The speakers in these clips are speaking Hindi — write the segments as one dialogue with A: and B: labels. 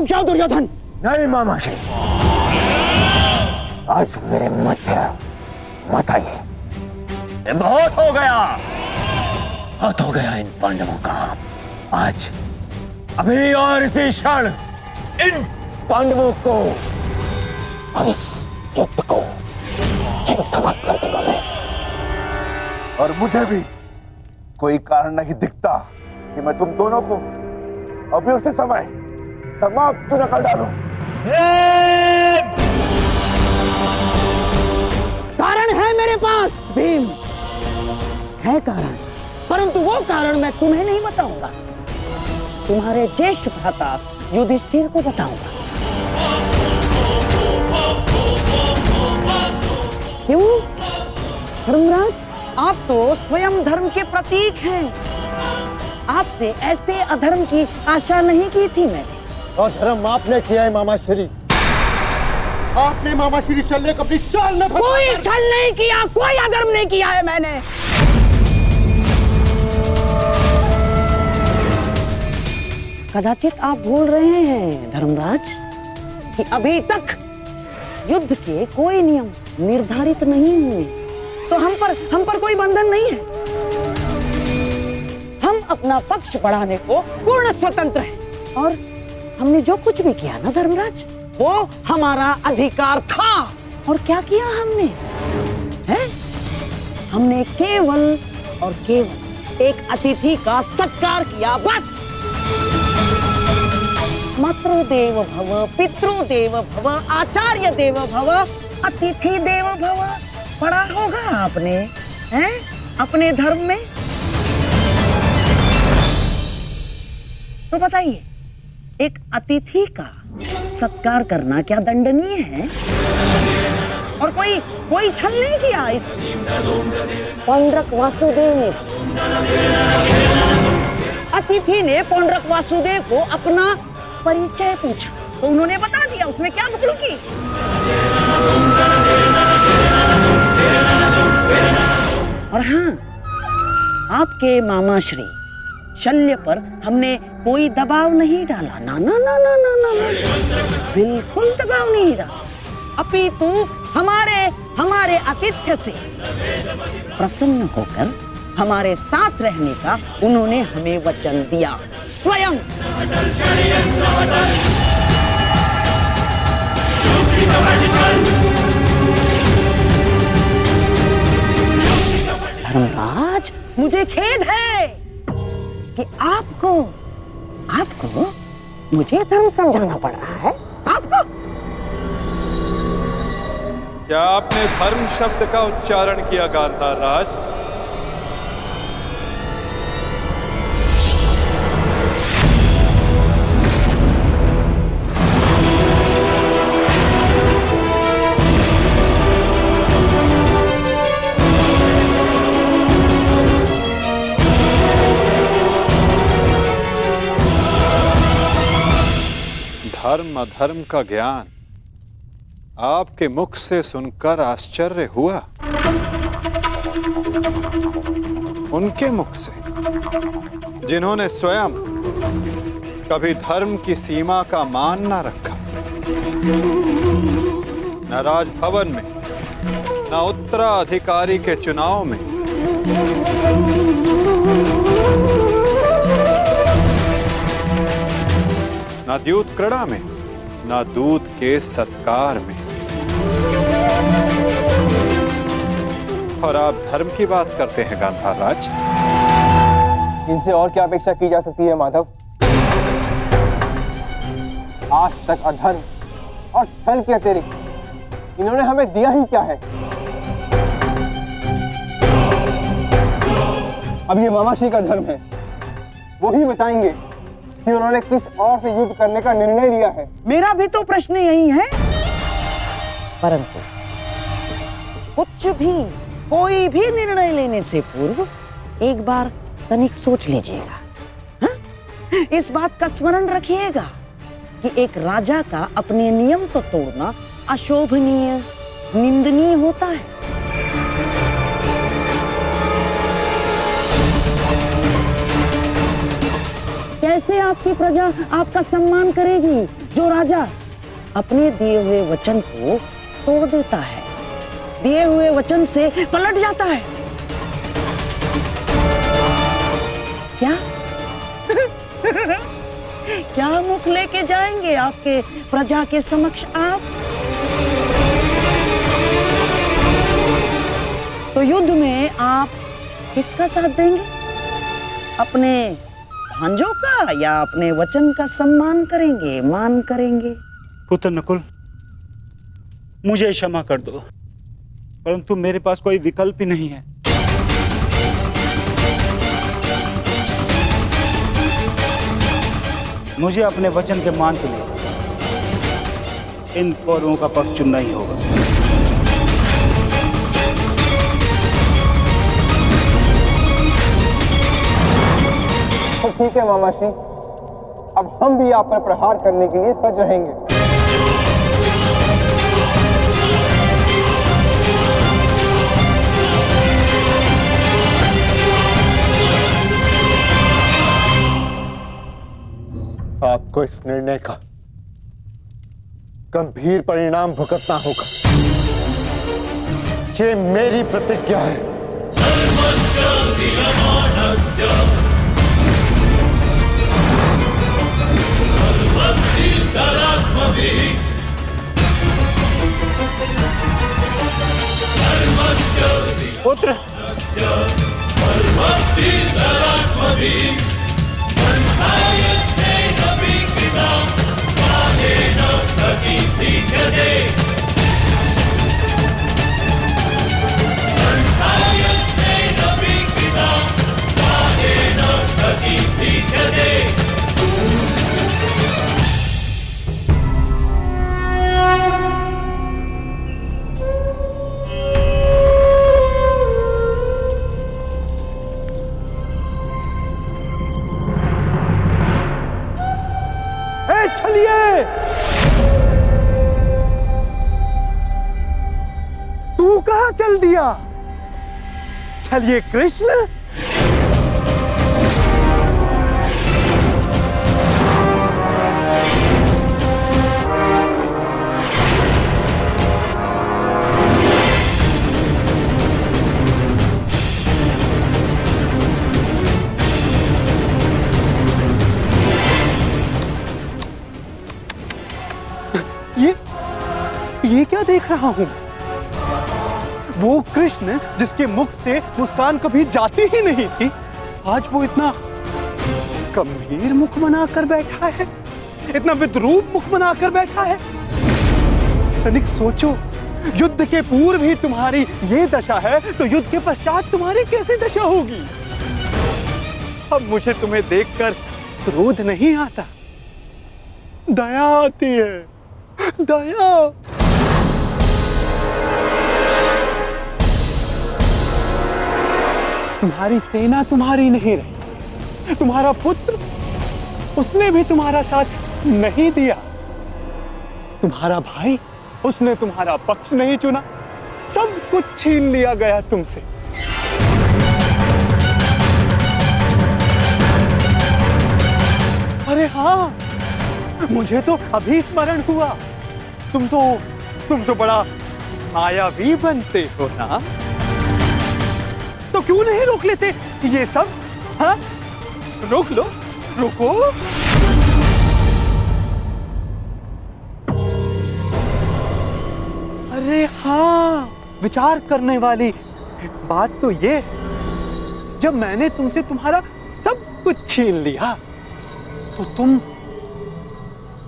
A: रुक जाओ दुर्योधन।
B: नहीं मामाश्री, आज मेरे मत आइए। बहुत हो गया इन पांडवों का। आज अभी और इसी क्षण इन पांडवों को और इस युद्ध को समाप्त कर दूंगा मैं।
C: और मुझे भी कोई कारण नहीं दिखता कि मैं तुम दोनों को अभी उसी समय समाप्त क्यों न कर डालूं।
A: कारण है मेरे पास भीम, है कारण, परंतु वो कारण मैं तुम्हें नहीं बताऊंगा, तुम्हारे ज्येष्ठ भ्राता युधिष्ठिर को बताऊंगा। क्यों धर्मराज, आप तो स्वयं धर्म के प्रतीक हैं। आपसे ऐसे अधर्म की आशा नहीं की थी मैंने।
D: और धर्म आपने किया है मामाश्री। आपने मामाश्री शल्य को अपनी चाल में
A: कोई छल नहीं किया, कोई अधर्म नहीं किया है मैंने। कदाचित आप भूल रहे हैं धर्मराज कि अभी तक युद्ध के कोई नियम निर्धारित नहीं हुए, तो हम पर कोई बंधन नहीं है। हम अपना पक्ष बढ़ाने को पूर्ण स्वतंत्र हैं और हमने जो कुछ भी किया ना धर्मराज, वो हमारा अधिकार था। और क्या किया हमने? हैं? हमने केवल और केवल एक अतिथि का सत्कार किया, बस। मातृदेव भव, पितृदेव भव, आचार्य देव भव, अतिथि देव भव। पढ़ा होगा आपने, हैं? अपने धर्म में। तो बताइए, एक अतिथि का सत्कार करना क्या दंडनीय है? और कोई छल नहीं किया इस पौंड्रक वासुदेव ने। अतिथि ने पौंड्रक वासुदेव को अपना परिचय पूछा तो उन्होंने बता दिया, उसमें क्या भूल की। और हाँ, आपके मामाश्री शल्य पर हमने कोई दबाव नहीं डाला, ना ना ना ना ना ना, बिल्कुल दबाव नहीं डाला। अपितु हमारे आतिथ्य से प्रसन्न होकर हमारे साथ रहने का उन्होंने हमें वचन दिया स्वयं। धर्मराज, मुझे खेद है कि आपको मुझे धर्म समझाना पड़ रहा है। आपको
E: क्या आपने धर्म शब्द का उच्चारण किया गांधार राज? धर्म अधर्म का ज्ञान आपके मुख से सुनकर आश्चर्य हुआ, उनके मुख से जिन्होंने स्वयं कभी धर्म की सीमा का मान न रखा, न राजभवन में, न उत्तराधिकारी के चुनाव में, न द्यूत क्रीड़ा में, न दूत के सत्कार में। और आप धर्म की बात करते हैं गांधार राज।
D: इनसे और क्या अपेक्षा की जा सकती है माधव? आज तक अधर्म और छल के अतिरिक्त इन्होंने हमें दिया ही क्या है? अब ये मामाश्री का धर्म है, वो ही बताएंगे कि उन्होंने किस और से युद्ध करने का निर्णय लिया है।
A: मेरा भी तो प्रश्न यही है, परंतु कुछ भी कोई भी निर्णय लेने से पूर्व एक बार तनिक सोच लीजिएगा। हाँ? इस बात का स्मरण रखिएगा कि एक राजा का अपने नियम को तोड़ना अशोभनीय, निंदनीय होता है। कैसे आपकी प्रजा आपका सम्मान करेगी जो राजा अपने दिए हुए वचन को तोड़ देता है, दिए हुए वचन से पलट जाता है। क्या क्या मुख लेके जाएंगे आपके प्रजा के समक्ष आप? तो युद्ध में आप किसका साथ देंगे? अपने भांजों का या अपने वचन का सम्मान करेंगे, मान करेंगे?
F: पुत्र नकुल, मुझे क्षमा कर दो, परंतु मेरे पास कोई विकल्प ही नहीं है। मुझे अपने वचन के मान के लिए इन कौरवों का पक्ष चुनना ही होगा।
D: तो ठीक है मामाश्री, अब हम भी आप पर प्रहार करने के लिए सज रहेंगे।
B: आपको इस निर्णय का गंभीर परिणाम भुगतना होगा। ये मेरी प्रतिज्ञा है।
F: पुत्र
B: तू कहां चल दिया? चलिए कृष्ण।
G: ये क्या देख रहा हूं? वो कृष्ण जिसके मुख से मुस्कान कभी जाती ही नहीं थी, आज वो इतना गंभीर मुख बनाकर बैठा है, इतना विद्रूप मुख बनाकर बैठा है। तनिक सोचो, युद्ध के पूर्व ही तुम्हारी ये दशा है, तो युद्ध के पश्चात तुम्हारी कैसी दशा होगी? अब मुझे तुम्हें देखकर क्रोध नहीं आता, दया आती है, दया। तुम्हारी सेना तुम्हारी नहीं रही, तुम्हारा पुत्र उसने भी तुम्हारा साथ नहीं दिया, तुम्हारा भाई उसने तुम्हारा पक्ष नहीं चुना, सब कुछ छीन लिया गया तुमसे। अरे हाँ, मुझे तो अभी स्मरण हुआ, तुम तो बड़ा मायावी बनते हो ना, तो क्यों नहीं रोक लेते ये सब? हाँ, रोक लो, रुको। अरे हाँ, विचार करने वाली बात तो ये, जब मैंने तुमसे तुम्हारा सब कुछ छीन लिया, तो तुम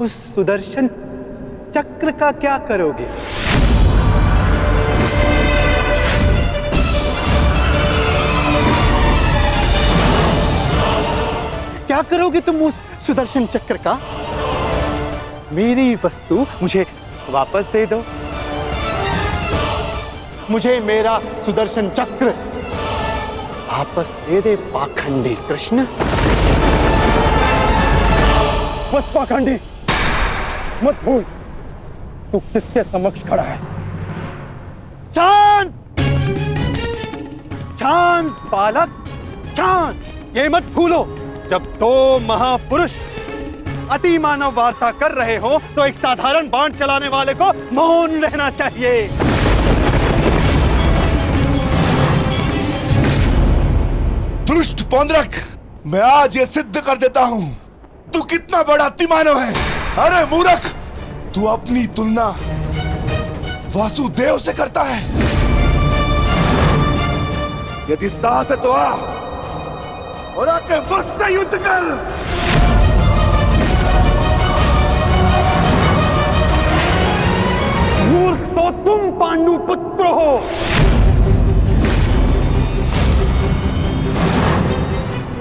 G: उस सुदर्शन चक्र का क्या करोगे? क्या करोगे तुम उस सुदर्शन चक्र का? मेरी वस्तु मुझे वापस दे दो, मुझे मेरा सुदर्शन चक्र वापस दे दे पाखंडी कृष्ण।
D: बस पाखंडी, मत भूल तू किसके समक्ष खड़ा है।
G: चांद, चांद बालक, चांद, ये मत भूलो, जब दो महापुरुष अति मानव वार्ता कर रहे हो तो एक साधारण बाण चलाने वाले को मौन रहना चाहिए।
C: दुष्ट पौंद्रक, मैं आज ये सिद्ध कर देता हूं तू कितना बड़ा अतिमानव है। अरे मूर्ख, तू अपनी तुलना वासुदेव से करता है। यदि साहस है तो आ और आके मुझसे युद्ध कर।
G: मूर्ख तो तुम पांडु पुत्र हो।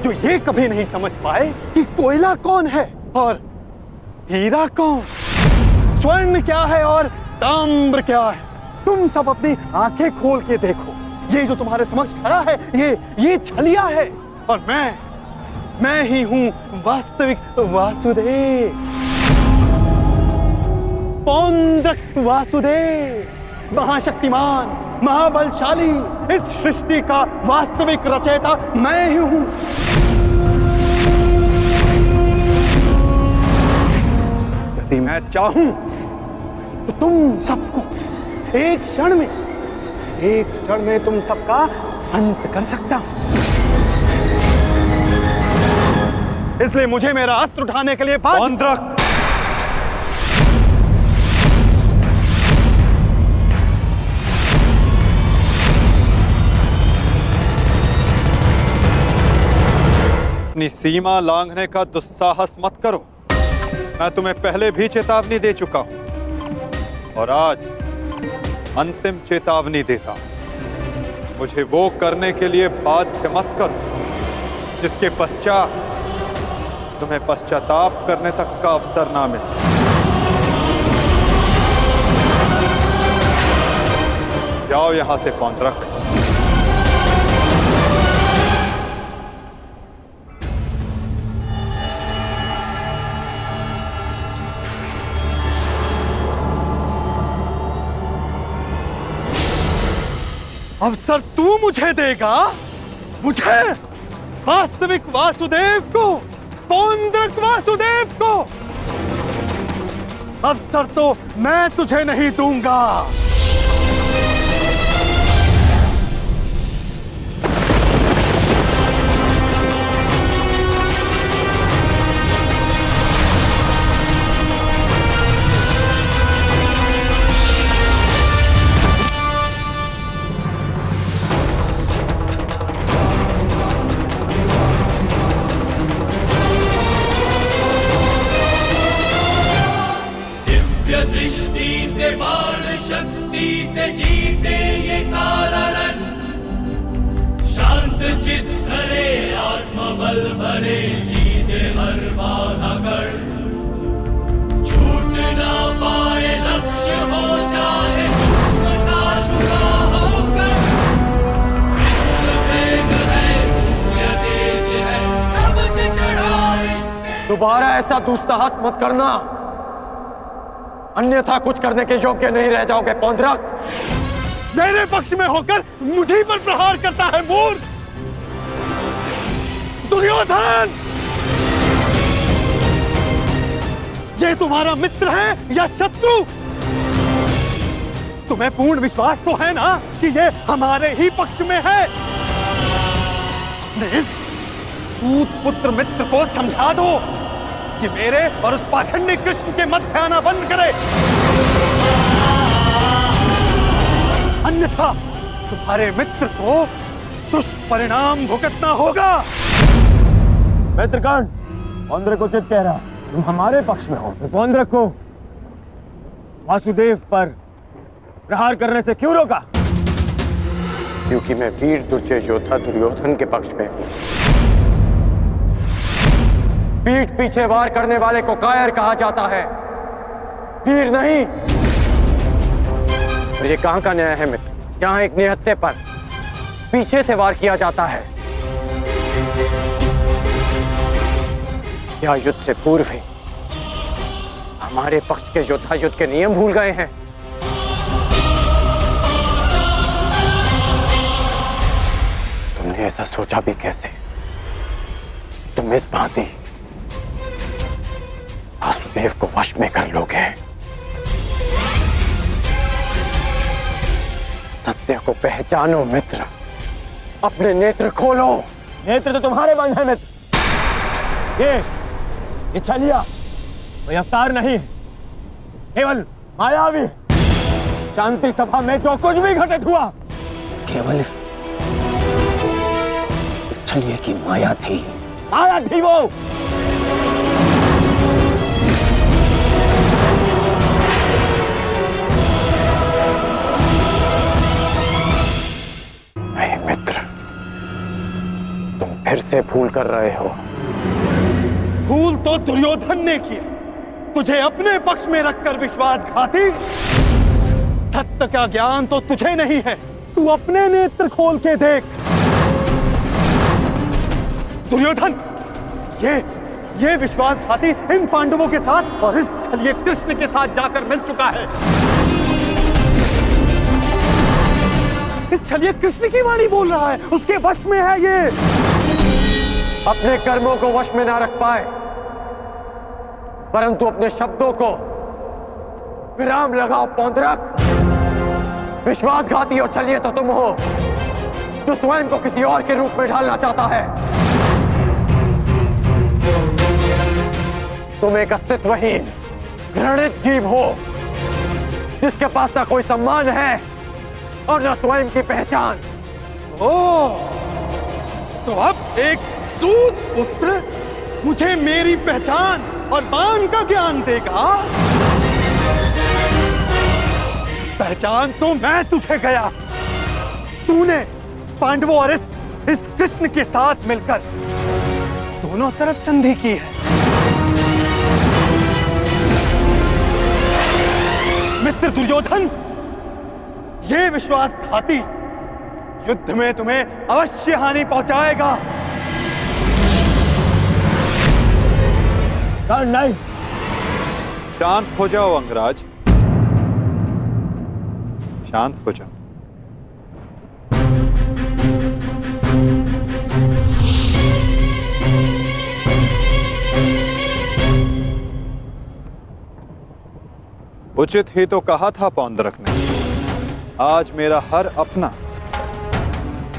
G: जो ये कभी नहीं समझ पाए कि कोयला कौन है और हीरा कौन, स्वर्ण क्या है और ताम्र क्या है। तुम सब अपनी आंखें खोल के देखो, ये जो तुम्हारे समक्ष खड़ा है ये छलिया है और मैं ही हूं वास्तविक वासुदेव, पौंद्रक वासुदेव, महाशक्तिमान, महाबलशाली। इस सृष्टि का वास्तविक रचयिता मैं ही हूं। यदि मैं चाहूं तो तुम सबको एक क्षण में तुम सबका अंत कर सकता हूं। इसलिए मुझे मेरा अस्त्र उठाने के लिए पौंद्रक,
E: अपनी सीमा लांघने का दुस्साहस मत करो। मैं तुम्हें पहले भी चेतावनी दे चुका हूं और आज अंतिम चेतावनी देता हूं। मुझे वो करने के लिए बाध्य मत करो जिसके पश्चात तुम्हें पश्चाताप करने तक का अवसर ना मिले। जाओ यहां से पौंद्रक।
G: अवसर तू मुझे देगा, मुझे, वास्तविक वासुदेव को, पौंद्रक वासुदेव को। अवसर तो मैं तुझे नहीं दूंगा।
H: दृष्टि से बाण शक्ति से जीते ये सारा रण, शांत चित धरे आत्मबल भरे जीते हर बाधा कर, छूट ना पाए लक्ष्य हो जाए सा झुका होकर, वेग है सूर्य तेज है कवच चढ़ा इसके।
B: दोबारा ऐसा दुस्साहस मत करना, अन्यथा कुछ करने के योग्य नहीं रह जाओगे पौंद्रक।
G: मेरे पक्ष में होकर मुझे पर प्रहार करता है मूर्ख दुर्योधन। ये तुम्हारा मित्र है या शत्रु? तुम्हें पूर्ण विश्वास तो है ना कि ये हमारे ही पक्ष में है? इस सूत पुत्र मित्र को समझा दो कि मेरे और उस पाखंडी कृष्ण के मध्य आना बंद करे, अन्यथा तुम्हारे मित्र को दुष्परिणाम भुगतना होगा।
B: मित्रगण, पौंद्रक को उचित कह रहा, तुम हमारे पक्ष में हो। पौंद्रक को वासुदेव पर प्रहार करने से क्यों रोका? क्योंकि मैं वीर दुर्जय योद्धा दुर्योधन के पक्ष में हूं। पीठ पीछे वार करने वाले को कायर कहा जाता है, वीर नहीं। और ये कहां का न्याय है मित्र? जहां एक निहत्थे पर पीछे से वार किया जाता है, क्या युद्ध से पूर्व ही हमारे पक्ष के योद्धा युद्ध के नियम भूल गए हैं? तुमने ऐसा सोचा भी कैसे? तुम इस भांति वासुदेव को वश में कर लोगे। सत्य को पहचानो मित्र, अपने नेत्र खोलो। नेत्र तो तुम्हारे बंद है मित्र। ये छलिया कोई अवतार नहीं, केवल मायावी। शांति सभा में जो कुछ भी घटित हुआ केवल इस छलिए की माया थी। माया थी वो। नहीं मित्र, तुम फिर से भूल कर रहे हो।
G: भूल तो दुर्योधन ने किया, तुझे अपने पक्ष में रखकर विश्वासघाती। सत्य का ज्ञान तो तुझे नहीं है, तू अपने नेत्र खोल के देख। दुर्योधन, ये विश्वासघाती इन पांडवों के साथ और इस छलिए कृष्ण के साथ जाकर मिल चुका है। इस छलिए कृष्ण की वाणी बोल रहा है, उसके वश में है ये।
B: अपने कर्मों को वश में ना रख पाए, परंतु अपने शब्दों को विराम लगाओ पौंद्रक। विश्वासघाती और छलिए तो तुम हो, जो स्वयं को किसी और के रूप में ढालना चाहता है। तुम एक अस्तित्वहीन घृणित जीव हो, जिसके पास ना कोई सम्मान है और न स्वयं की पहचान।
G: तो अब एक सूत पुत्र मुझे मेरी पहचान और मान का ज्ञान देगा। पहचान तो मैं तुझे गया। तूने पांडवों और इस कृष्ण के साथ मिलकर दोनों तरफ संधि की है। मित्र दुर्योधन, ये विश्वासघाती युद्ध में तुम्हें अवश्य हानि पहुंचाएगा।
B: नहीं।
E: शांत हो जाओ अंगराज, शांत हो जाओ। उचित ही तो कहा था पौंद्रक ने। आज मेरा हर अपना,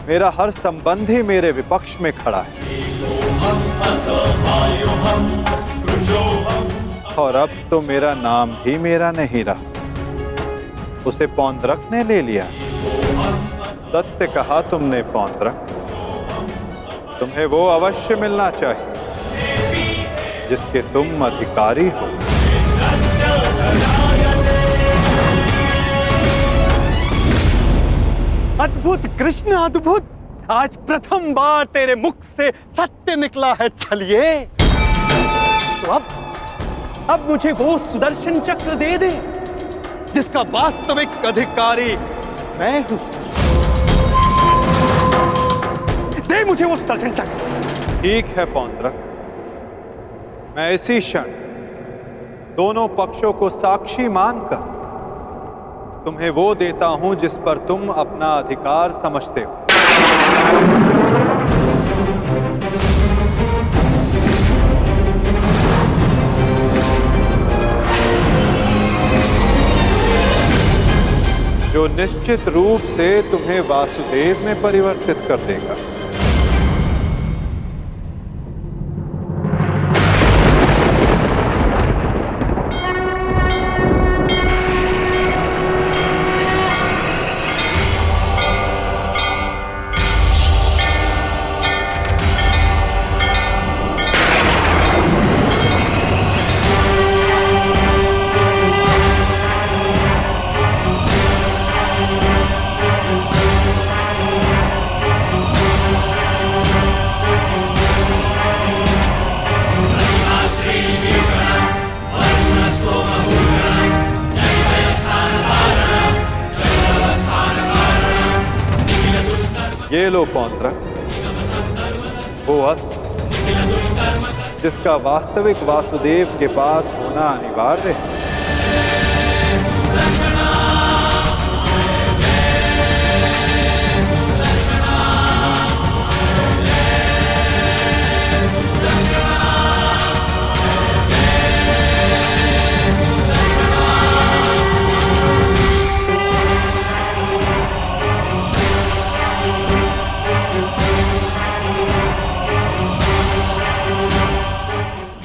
E: मेरा हर संबंधी मेरे विपक्ष में खड़ा है, और अब तो मेरा नाम भी मेरा नहीं रहा, उसे पौंद्रक ने ले लिया। सत्य कहा तुमने पौंद्रक, तुम्हें वो अवश्य मिलना चाहिए जिसके तुम अधिकारी हो।
G: अद्भुत कृष्ण, अद्भुत। आज प्रथम बार तेरे मुख से सत्य निकला है छलिए। तो अब मुझे वो सुदर्शन चक्र दे दे जिसका वास्तविक अधिकारी मैं हूं। दे मुझे वो सुदर्शन चक्र।
E: ठीक है पौंद्रक, मैं इसी क्षण दोनों पक्षों को साक्षी मानकर तुम्हें वो देता हूं जिस पर तुम अपना अधिकार समझते हो। जो निश्चित रूप से तुम्हें वासुदेव में परिवर्तित कर देगा। ये लो पौंद्रक, वो अस्त्र जिसका वास्तविक वासुदेव के पास होना अनिवार्य है।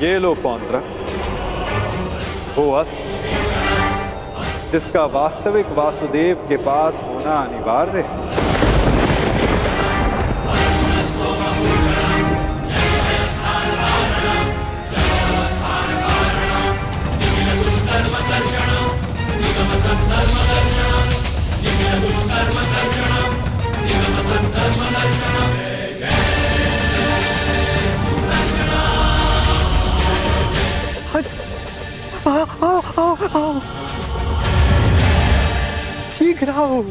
E: ये लो पौंद्रक, वो अस्त्र जिसका वास्तविक वासुदेव के पास होना अनिवार्य है।
G: आओ शीघ्र आओ।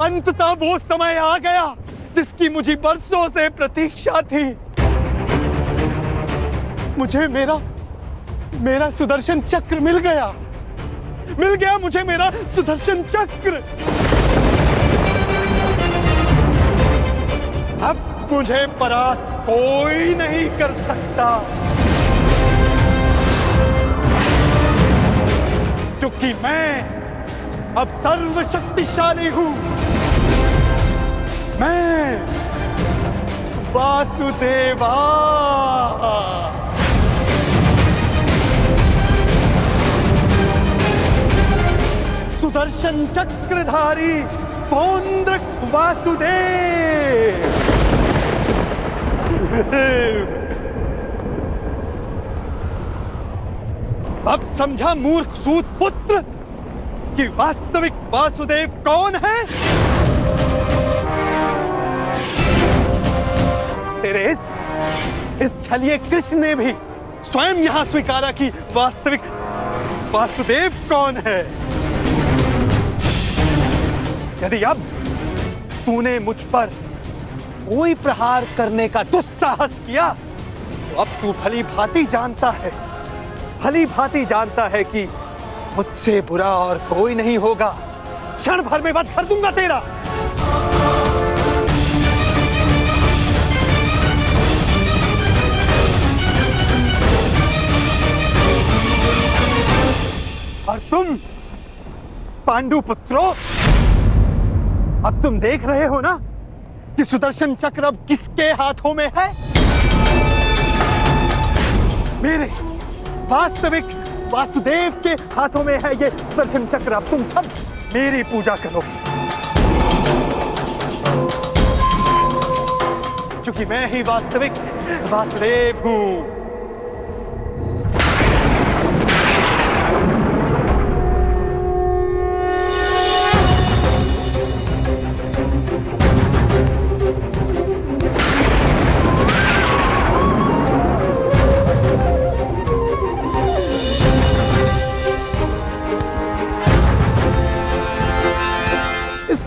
G: अंततः वो समय आ गया जिसकी मुझे बरसों से प्रतीक्षा थी। मुझे मेरा सुदर्शन चक्र मिल गया मुझे मेरा सुदर्शन चक्र। अब मुझे परास्त कोई नहीं कर सकता, क्योंकि मैं अब सर्वशक्तिशाली हूं। मैं वासुदेवा। सुदर्शन चक्रधारी पौंद्रक वासुदेव। अब समझा मूर्ख सूत पुत्र कि वास्तविक वासुदेव कौन है? तेरे इस छलिए कृष्ण ने भी स्वयं यहां स्वीकारा कि वास्तविक वासुदेव कौन है। यदि अब तूने मुझ पर कोई प्रहार करने का दुस्साहस किया तो अब तू भली भांति जानता है कि मुझसे बुरा और कोई नहीं होगा। क्षण भर में वध कर दूंगा तेरा। और तुम पांडु पुत्रों, अब तुम देख रहे हो ना कि सुदर्शन चक्र अब किसके हाथों में है? मेरे वास्तविक वासुदेव के हाथों में है ये सुदर्शन चक्र। अब तुम सब मेरी पूजा करो, क्योंकि मैं ही वास्तविक वासुदेव हूं।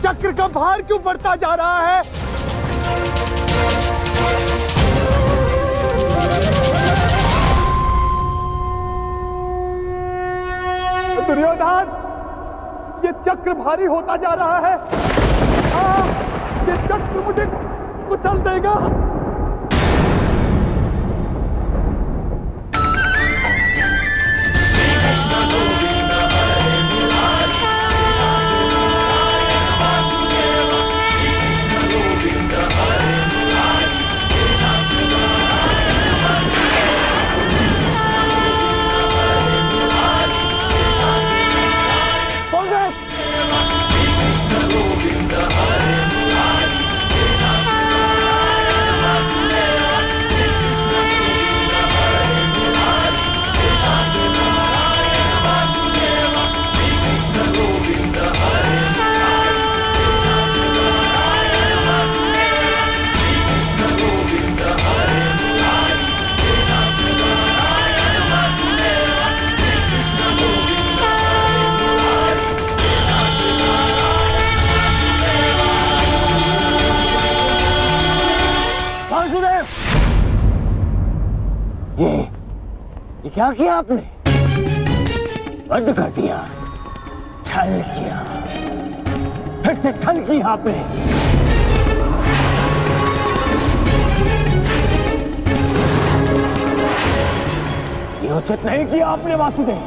G: चक्र का भार क्यों बढ़ता जा रहा है? दुर्योधन, ये चक्र भारी होता जा रहा है। ये चक्र मुझे कुचल देगा।
B: ये क्या किया आपने? वध कर दिया, छल किया, फिर से छल किया आपने। ये उचित नहीं किया आपने वासुदेव,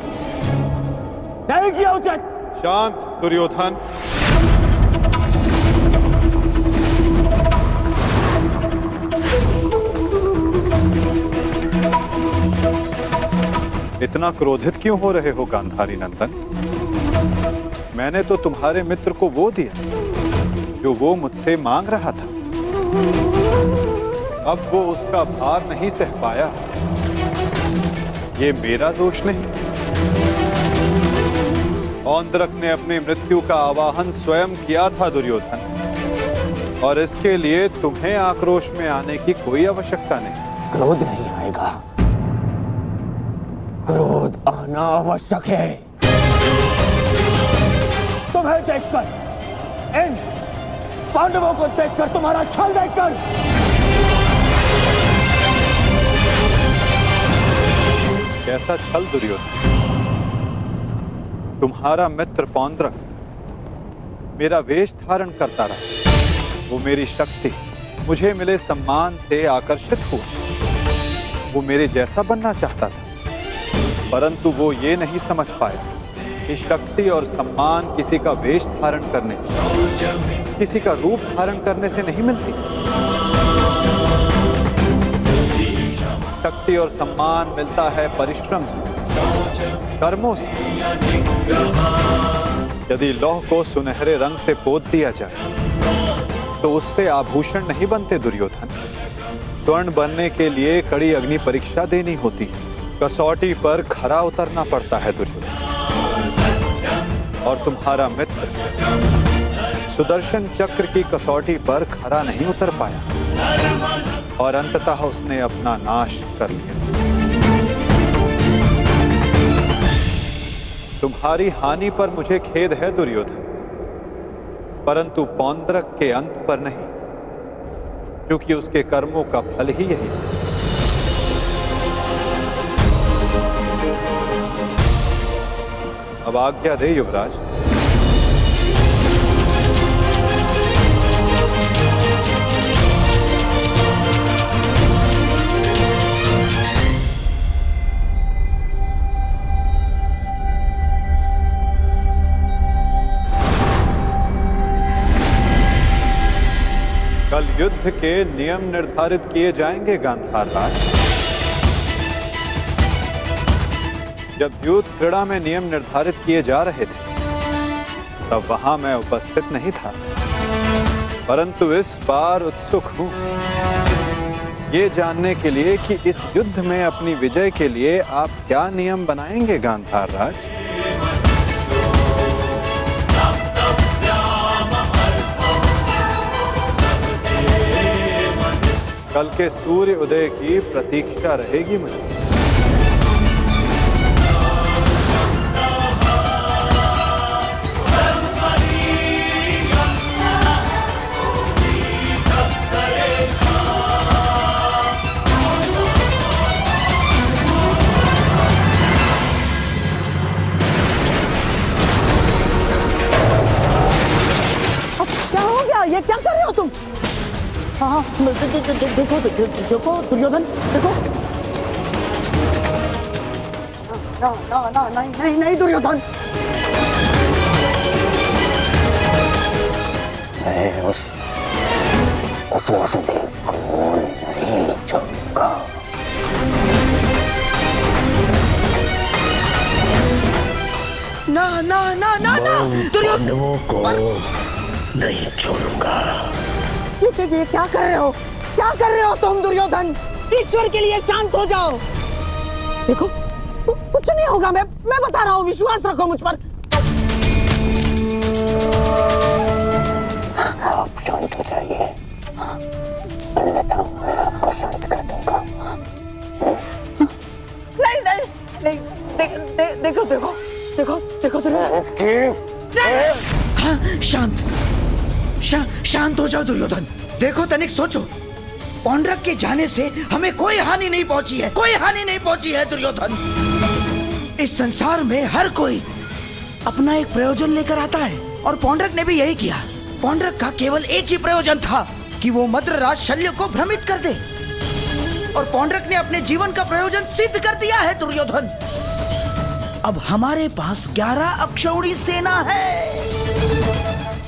B: नहीं किया उचित।
E: शांत दुर्योधन। इतना क्रोधित क्यों हो रहे हो गांधारी नंदन? मैंने तो तुम्हारे मित्र को वो दिया जो वो मुझसे मांग रहा था। अब वो उसका भार नहीं सह पाया, ये मेरा दोष नहीं। औंद्रक ने अपनी मृत्यु का आवाहन स्वयं किया था दुर्योधन, और इसके लिए तुम्हें आक्रोश में आने की कोई आवश्यकता नहीं।
B: क्रोध नहीं आएगा, क्रोध आना आवश्यक है। तुम्हें देखकर, इन पांडवों को देखकर, तुम्हारा छल देखकर,
E: कैसा छल दुर्योधन? तुम्हारा मित्र पौंद्रक मेरा वेश धारण करता रहा, वो मेरी शक्ति, मुझे मिले सम्मान से आकर्षित हुआ। वो मेरे जैसा बनना चाहता था, परंतु वो ये नहीं समझ पाया कि शक्ति और सम्मान किसी का वेश धारण करने से, किसी का रूप धारण करने से नहीं मिलती। शक्ति और सम्मान मिलता है परिश्रम से, कर्मों से। यदि लौह को सुनहरे रंग से पोत दिया जाए तो उससे आभूषण नहीं बनते दुर्योधन। स्वर्ण बनने के लिए कड़ी अग्नि परीक्षा देनी होती है, कसौटी पर खरा उतरना पड़ता है दुर्योधन। और तुम्हारा मित्र सुदर्शन चक्र की कसौटी पर खरा नहीं उतर पाया, और अंततः उसने अपना नाश कर लिया। तुम्हारी हानि पर मुझे खेद है दुर्योधन, परंतु पौंद्रक के अंत पर नहीं, क्योंकि उसके कर्मों का फल ही यही है। अब आज्ञा दे युवराज। कल युद्ध के नियम निर्धारित किए जाएंगे गांधार राज। जब युद्ध क्रीड़ा में नियम निर्धारित किए जा रहे थे तब वहां मैं उपस्थित नहीं था, परंतु इस बार उत्सुक हूं ये जानने के लिए कि इस युद्ध में अपनी विजय के लिए आप क्या नियम बनाएंगे गांधार राज। कल के सूर्य उदय की प्रतीक्षा रहेगी मुझे।
A: क्या हो गया? ये क्या कर रहे हो तुम? हाँ, देखो देखो दुर्योधन, देखो। ना ना ना नहीं नहीं नहीं दुर्योधन।
B: मैं उस वासुदेव को नहीं छोड़ूंगा।
A: ना ना ना ना ना दुर्योधन
B: को नहीं छोड़ूंगा।
A: ये क्या कर रहे हो? क्या कर रहे हो तुम दुर्योधन? ईश्वर के लिए शांत हो जाओ। देखो कुछ नहीं होगा, मैं बता रहा हूँ, विश्वास रखो मुझ पर।
B: आप शांत हो जाइए, अन्यथा मैं आपको शांत कर दूंगा।
A: नहीं नहीं नहीं, देखो देखो देखो देखो दुर्योधन। हाँ, शांत हो जाओ दुर्योधन। देखो तनिक सोचो,
I: पौंड्रक के जाने से हमें कोई हानि नहीं पहुंची है, कोई हानि नहीं पहुंची है दुर्योधन। इस संसार में हर कोई अपना एक प्रयोजन लेकर आता है और पौंड्रक ने भी यही किया। पौंड्रक का केवल एक ही प्रयोजन था कि वो मद्रराज शल्य को भ्रमित कर दे, और पौंड्रक ने अपने जीवन का प्रयोजन सिद्ध कर दिया है दुर्योधन। अब हमारे पास 11 अक्षौणी सेना है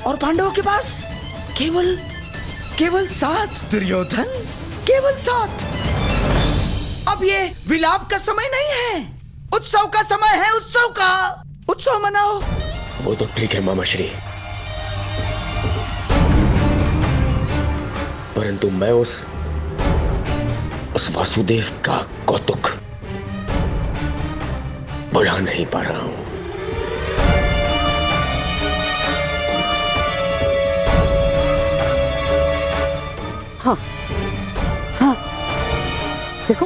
I: और पांडवों के पास केवल 7 दुर्योधन, केवल 7। अब ये विलाप का समय नहीं है, उत्सव का समय है, उत्सव का। उत्सव मनाओ।
B: वो तो ठीक है मामा श्री, परंतु मैं उस वासुदेव का कौतुक भुला नहीं पा रहा हूं।
A: हाँ हाँ, देखो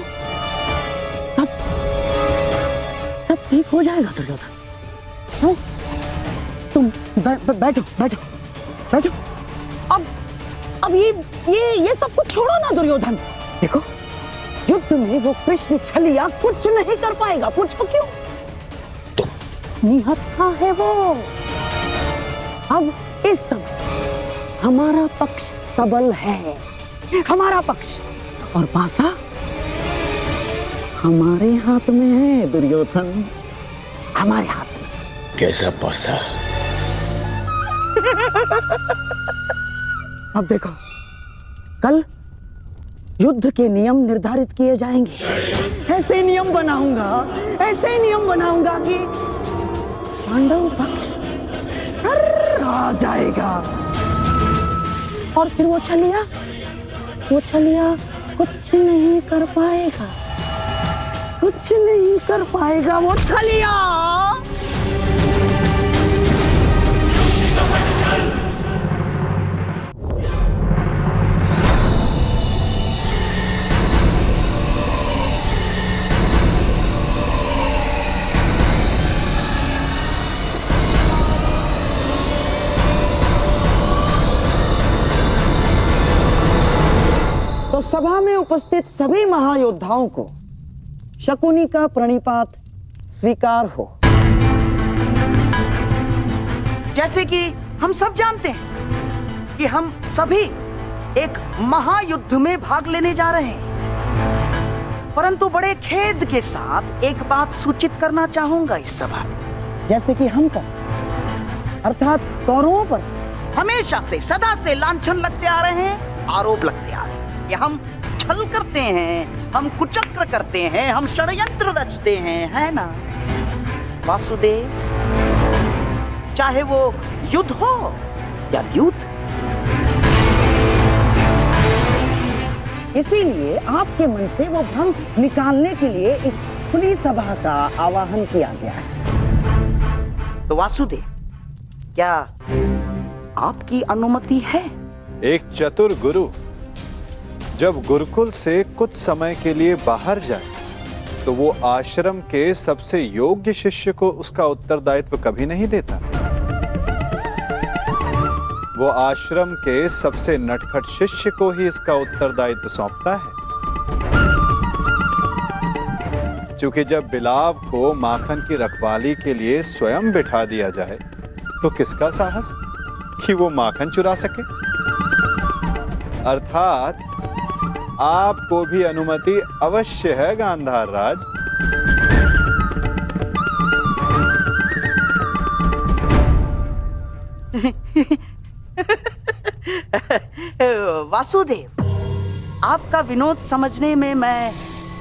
A: सब ठीक हो जाएगा दुर्योधन। हाँ? तुम बैठो बैठो बैठो। अब ये सब कुछ छोड़ो ना दुर्योधन। देखो युद्ध में वो कृष्ण छलिया कुछ नहीं कर पाएगा। पूछो क्यों?
B: तो
A: निहत्था है वो। अब इस समय हमारा पक्ष सबल है, हमारा पक्ष, और पासा हमारे हाथ में है दुर्योधन, हमारे हाथ में।
B: कैसा पासा?
A: अब देखो कल युद्ध के नियम निर्धारित किए जाएंगे। ऐसे नियम बनाऊंगा कि पांडव पक्ष आ जाएगा, और फिर वो छलिया कुछ नहीं कर पाएगा, वो छलिया। तो सभा में उपस्थित सभी महायोद्धाओं को शकुनी का प्रणिपात स्वीकार हो। जैसे कि हम सब जानते हैं कि हम सभी एक महायुद्ध में भाग लेने जा रहे हैं, परंतु बड़े खेद के साथ एक बात सूचित करना चाहूंगा इस सभा में। जैसे कि हम अर्थात कौरवों पर हमेशा से सदा से लांछन लगते आ रहे हैं, आरोप लगते आ रहे हैं कि हम छल करते हैं, हम कुचक्र करते हैं, हम षड्यंत्र रचते हैं, है ना वासुदेव? चाहे वो युद्ध हो या द्यूत। इसीलिए आपके मन से वो भ्रम निकालने के लिए इस खुली सभा का आवाहन किया गया है। तो वासुदेव, क्या आपकी अनुमति है?
E: एक चतुर गुरु जब गुरुकुल से कुछ समय के लिए बाहर जाए तो वो आश्रम के सबसे योग्य शिष्य को उसका उत्तरदायित्व कभी नहीं देता। वो आश्रम के सबसे नटखट शिष्य को ही इसका उत्तरदायित्व सौंपता है। क्योंकि जब बिलाव को माखन की रखवाली के लिए स्वयं बिठा दिया जाए तो किसका साहस कि वो माखन चुरा सके। अर्थात आपको भी अनुमति अवश्य है गांधार राज।
A: वासुदेव, आपका विनोद समझने में मैं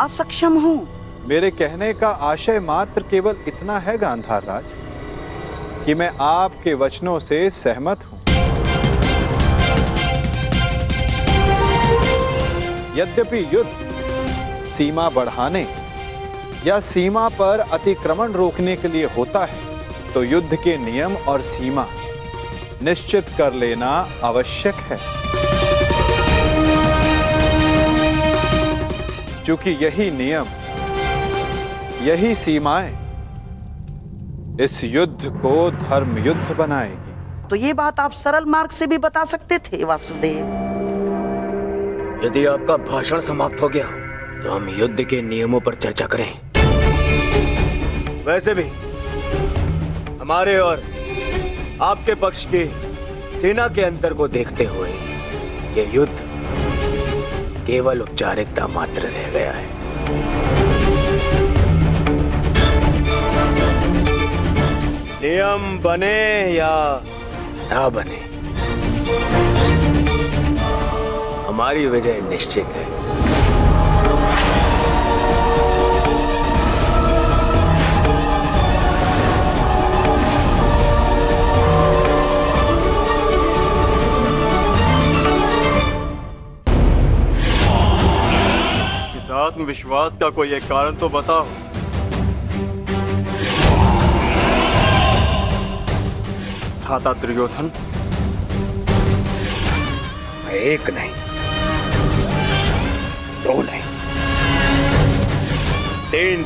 A: असक्षम हूं।
E: मेरे कहने का आशय मात्र केवल इतना है गांधार राज कि मैं आपके वचनों से सहमत हूं। यद्यपि युद्ध सीमा बढ़ाने या सीमा पर अतिक्रमण रोकने के लिए होता है, तो युद्ध के नियम और सीमा निश्चित कर लेना आवश्यक है। क्योंकि यही नियम, यही सीमाएं इस युद्ध को धर्म युद्ध बनाएगी।
A: तो ये बात आप सरल मार्ग से भी बता सकते थे वासुदेव।
B: यदि आपका भाषण समाप्त हो गया तो हम युद्ध के नियमों पर चर्चा करें। वैसे भी हमारे और आपके पक्ष की सेना के अंतर को देखते हुए ये युद्ध केवल औपचारिकता मात्र रह गया है। नियम बने या ना बने, हमारी विजय निश्चित है।
E: इस आत्मविश्वास का कोई एक कारण तो बताओ। था दुर्योधन,
B: मैं एक नहीं, दो नहीं,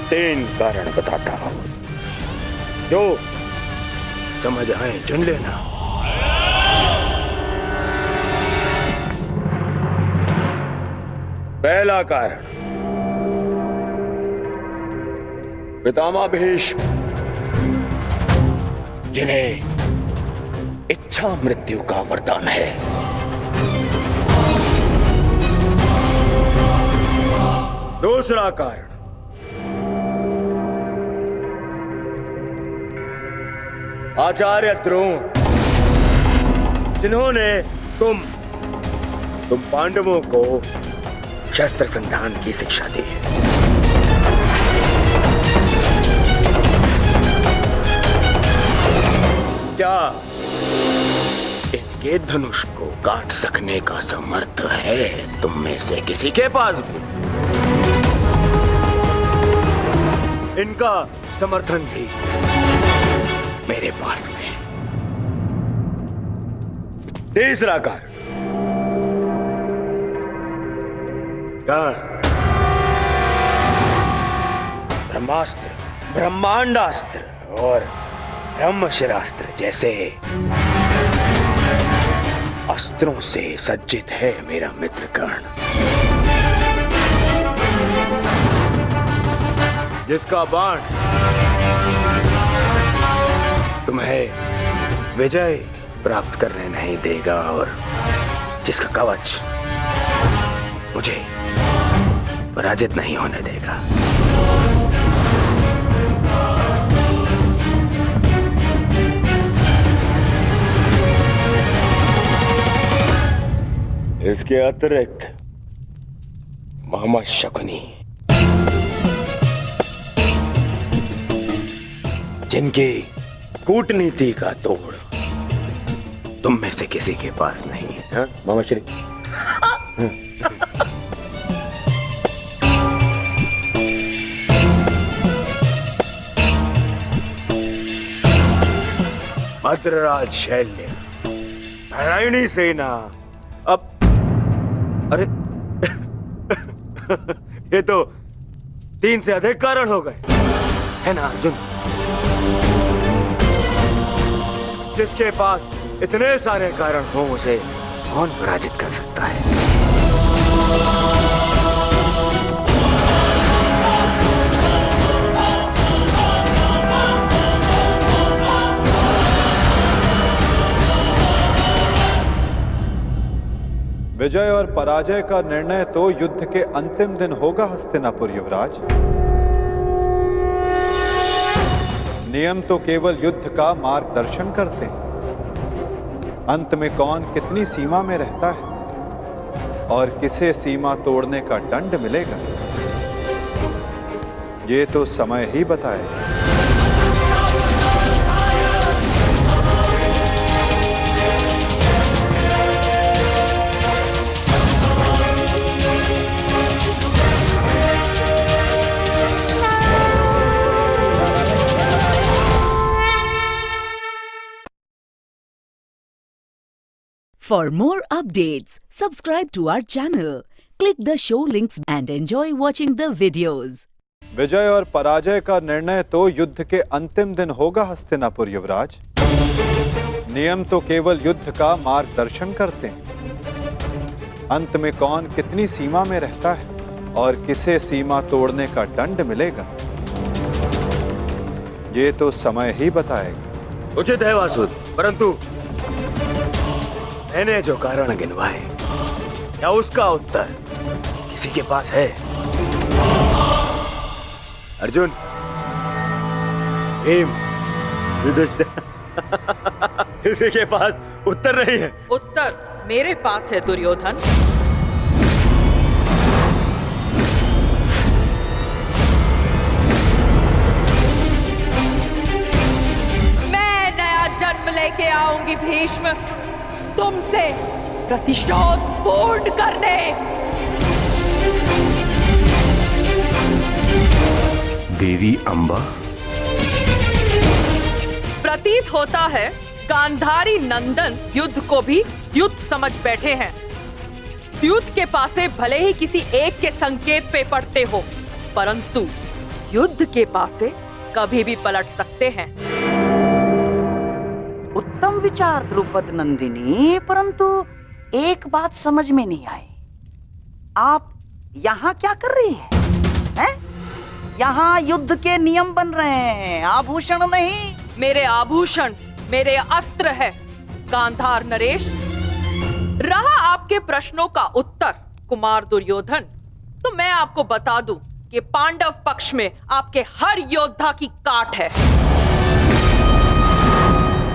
B: तीन कारण बताता हूं, जो समझ आए चुन लेना। पहला कारण, पितामह भीष्म जिन्हें इच्छा मृत्यु का वरदान है। दूसरा कारण, आचार्य द्रोण जिन्होंने तुम पांडवों को शस्त्र संधान की शिक्षा दी है। क्या इनके धनुष को काट सकने का समर्थ है तुम में से किसी के पास भी? इनका समर्थन भी मेरे पास में। तीसरा कारण, ब्रह्मास्त्र, ब्रह्मांडास्त्र और ब्रह्मशिरास्त्र जैसे अस्त्रों से सज्जित है मेरा मित्र कर्ण, जिसका बाण तुम्हें विजय प्राप्त करने नहीं देगा और जिसका कवच मुझे पराजित नहीं होने देगा। इसके अतिरिक्त मामा शकुनी, जिनकी कूटनीति का तोड़ तुम में से किसी के पास नहीं है। हाँ? मामा श्री मद्रराज शैल्य, नारायणी सेना। अब अरे ये तो 3 से अधिक कारण हो गए, है ना अर्जुन? जिसके पास इतने सारे कारण हो उसे कौन पराजित कर सकता है?
E: विजय और पराजय का निर्णय तो युद्ध के अंतिम दिन होगा हस्तिनापुर युवराज। नियम तो केवल युद्ध का मार्गदर्शन करते हैं। अंत में कौन कितनी सीमा में रहता है और किसे सीमा तोड़ने का दंड मिलेगा, ये तो समय ही बताएगा।
J: For more updates, subscribe to our channel, click the show links and enjoy watching the videos.
E: विजय और पराजय का निर्णय तो युद्ध के अंतिम दिन होगा हस्तिनापुर युवराज। नियम तो केवल युद्ध का मार्गदर्शन करते हैं। अंत में कौन कितनी सीमा में रहता है और किसे सीमा तोड़ने का दंड मिलेगा, ये तो समय ही बताएगा।
B: उचित है वासुद, परंतु मैंने जो कारण गिनवाए, क्या उसका उत्तर किसी के पास है? अर्जुन, भीम, युधिष्ठिर, किसी के पास उत्तर नहीं है।
K: उत्तर मेरे पास है दुर्योधन। मैं नया जन्म लेके आऊंगी भीष्म, तुमसे प्रतिशोध पूर्ण करने।
B: देवी अंबा,
K: प्रतीत होता है गांधारी नंदन युद्ध को भी युद्ध समझ बैठे हैं। युद्ध के पासे भले ही किसी एक के संकेत पे पड़ते हो, परंतु युद्ध के पासे कभी भी पलट सकते हैं।
A: उत्तम विचार द्रुपद नंदिनी, परंतु एक बात समझ में नहीं आई। आप यहाँ क्या कर रही हैं? यहाँ युद्ध के नियम बन रहे हैं, आभूषण नहीं।
K: मेरे आभूषण मेरे अस्त्र है गांधार नरेश। रहा आपके प्रश्नों का उत्तर कुमार दुर्योधन, तो मैं आपको बता दूं कि पांडव पक्ष में आपके हर योद्धा की काट है।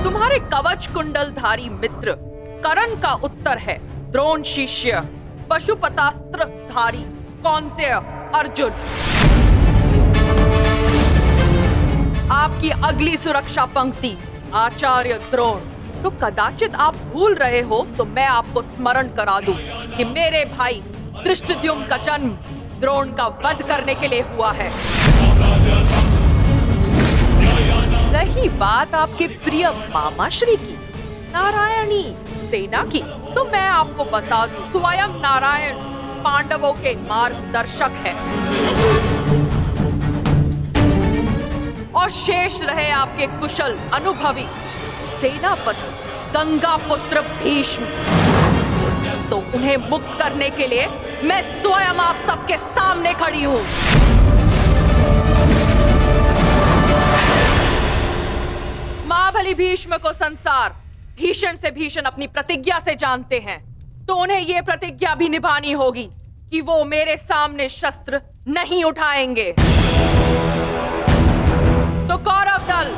K: तुम्हारे कवच कुंडलधारी मित्र करण का उत्तर है द्रोण शिष्य पशुपतास्त्र धारी कौन्तेय अर्जुन। आपकी अगली सुरक्षा पंक्ति आचार्य द्रोण। तो कदाचित आप भूल रहे हो तो मैं आपको स्मरण करा दूं कि मेरे भाई धृष्टद्युम्न का जन्म द्रोण का वध करने के लिए हुआ है। रही बात आपके प्रिय मामाश्री की, नारायणी सेना की, तो मैं आपको बता दूं स्वयं नारायण पांडवों के मार्गदर्शक है। और शेष रहे आपके कुशल अनुभवी सेनापति गंगा पुत्र भीष्म, तो उन्हें मुक्त करने के लिए मैं स्वयं आप सबके सामने खड़ी हूं। महाबली भीष्म को संसार भीषण से भीषण अपनी प्रतिज्ञा से जानते हैं, तो उन्हें यह प्रतिज्ञा भी निभानी होगी कि वो मेरे सामने शस्त्र नहीं उठाएंगे। तो कौरव दल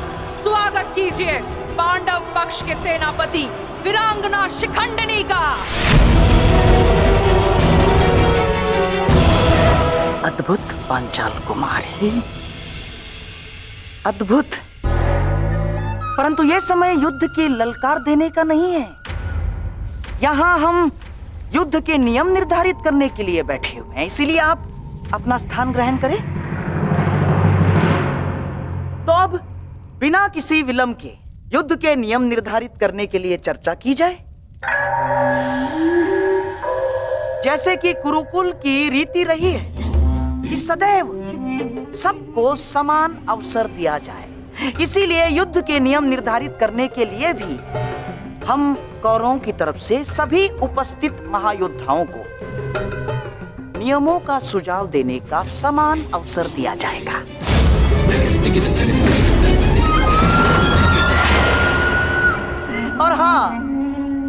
K: स्वागत कीजिए पांडव पक्ष के सेनापति वीरांगना शिखंडिनी का।
A: अद्भुत पांचाल कुमारी, अद्भुत। परंतु यह समय युद्ध की ललकार देने का नहीं है। यहाँ हम युद्ध के नियम निर्धारित करने के लिए बैठे हुए हैं, इसीलिए आप अपना स्थान ग्रहण करें। तो अब बिना किसी विलंब के युद्ध के नियम निर्धारित करने के लिए चर्चा की जाए। जैसे कि कुरुकुल की रीति रही है कि सदैव सबको समान अवसर दिया जाए, इसीलिए युद्ध के नियम निर्धारित करने के लिए भी हम कौरवों की तरफ से सभी उपस्थित महायोद्धाओं को नियमों का सुझाव देने का समान अवसर दिया जाएगा। और हाँ,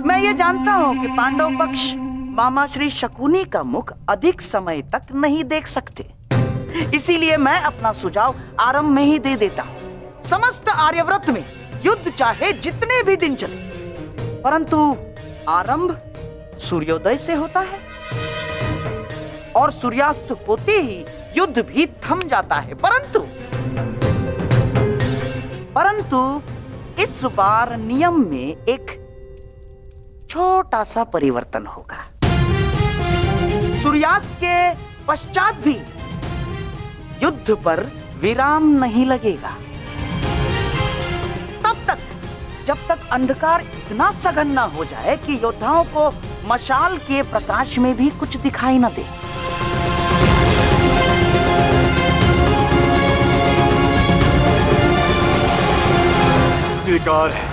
A: मैं ये जानता हूं कि पांडव पक्ष मामा श्री शकुनी का मुख अधिक समय तक नहीं देख सकते, इसीलिए मैं अपना सुझाव आरंभ में ही दे देता हूं। समस्त आर्यव्रत में युद्ध चाहे जितने भी दिन चले, परंतु आरंभ सूर्योदय से होता है और सूर्यास्त होते ही युद्ध भी थम जाता है। परंतु इस बार नियम में एक छोटा सा परिवर्तन होगा। सूर्यास्त के पश्चात भी युद्ध पर विराम नहीं लगेगा, तब तक जब तक अंधकार इतना सघन न हो जाए कि योद्धाओं को मशाल के प्रकाश में भी कुछ दिखाई न दे।
D: स्वीकार है,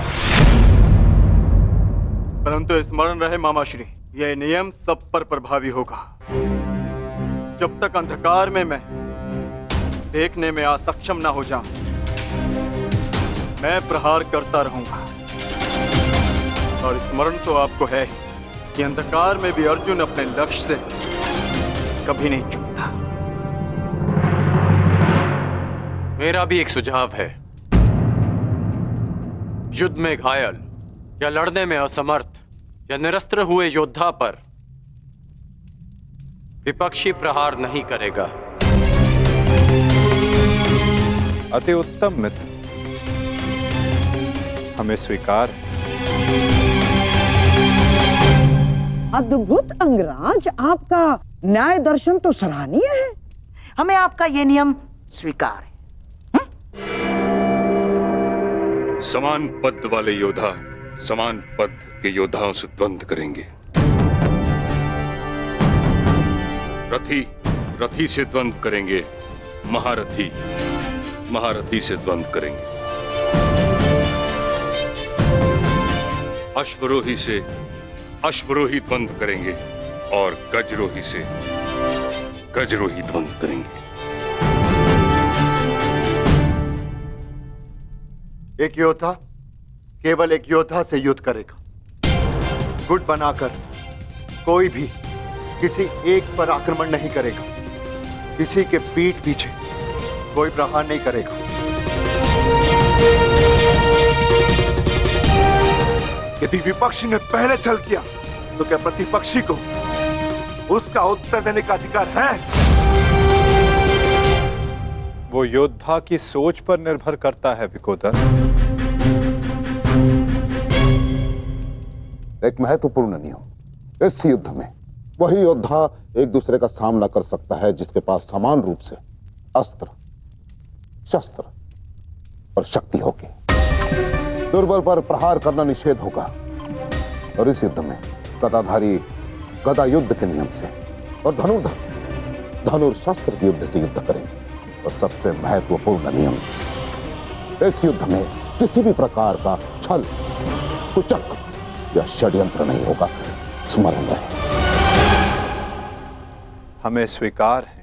D: परंतु स्मरण रहे मामाश्री,
E: यह नियम सब पर प्रभावी होगा। जब तक अंधकार में मैं देखने में असक्षम ना हो जाऊं, मैं प्रहार करता रहूंगा। और स्मरण तो आपको है ही कि अंधकार में भी अर्जुन अपने लक्ष्य से कभी नहीं चूकता।
L: मेरा भी एक सुझाव है। युद्ध में घायल या लड़ने में असमर्थ या निरस्त्र हुए योद्धा पर विपक्षी प्रहार नहीं करेगा।
E: अति उत्तम मित्र, हमें स्वीकार है।
A: अद्भुत अंगराज, आपका न्याय दर्शन तो सराहनीय है।
I: हमें आपका ये नियम स्वीकार है।
M: समान पद वाले योद्धा समान पद के योद्धाओं से द्वंद्व करेंगे। रथी रथी से द्वंद्व करेंगे, महारथी महारथी से द्वंद्व करेंगे, अश्वरोही से अश्वरोही द्वंद्व करेंगे और गजरोही से गजरोही द्वंद्व करेंगे।
E: एक योद्धा केवल एक योद्धा से युद्ध करेगा। गुट बनाकर कोई भी किसी एक पर आक्रमण नहीं करेगा। किसी के पीठ पीछे कोई प्रहार नहीं करेगा।
C: यदि विपक्षी ने पहले छल किया तो क्या प्रतिपक्षी को उसका उत्तर देने का अधिकार है?
E: वो योद्धा की सोच पर निर्भर करता है विकोदर।
C: एक महत्वपूर्ण नियम, इस युद्ध में वही योद्धा एक दूसरे का सामना कर सकता है जिसके पास समान रूप से अस्त्र, शस्त्र और शक्ति होगी। दुर्बल पर प्रहार करना निषेध होगा। और इस युद्ध में गदाधारी गदा युद्ध के नियम से और धनुर्धर धनुर्शस्त्र के युद्ध से युद्ध करेंगे। और सबसे महत्वपूर्ण नियम, इस युद्ध में किसी भी प्रकार का छल, कुचक या षड्यंत्र नहीं होगा। स्मरण रहे।
E: हमें स्वीकार है।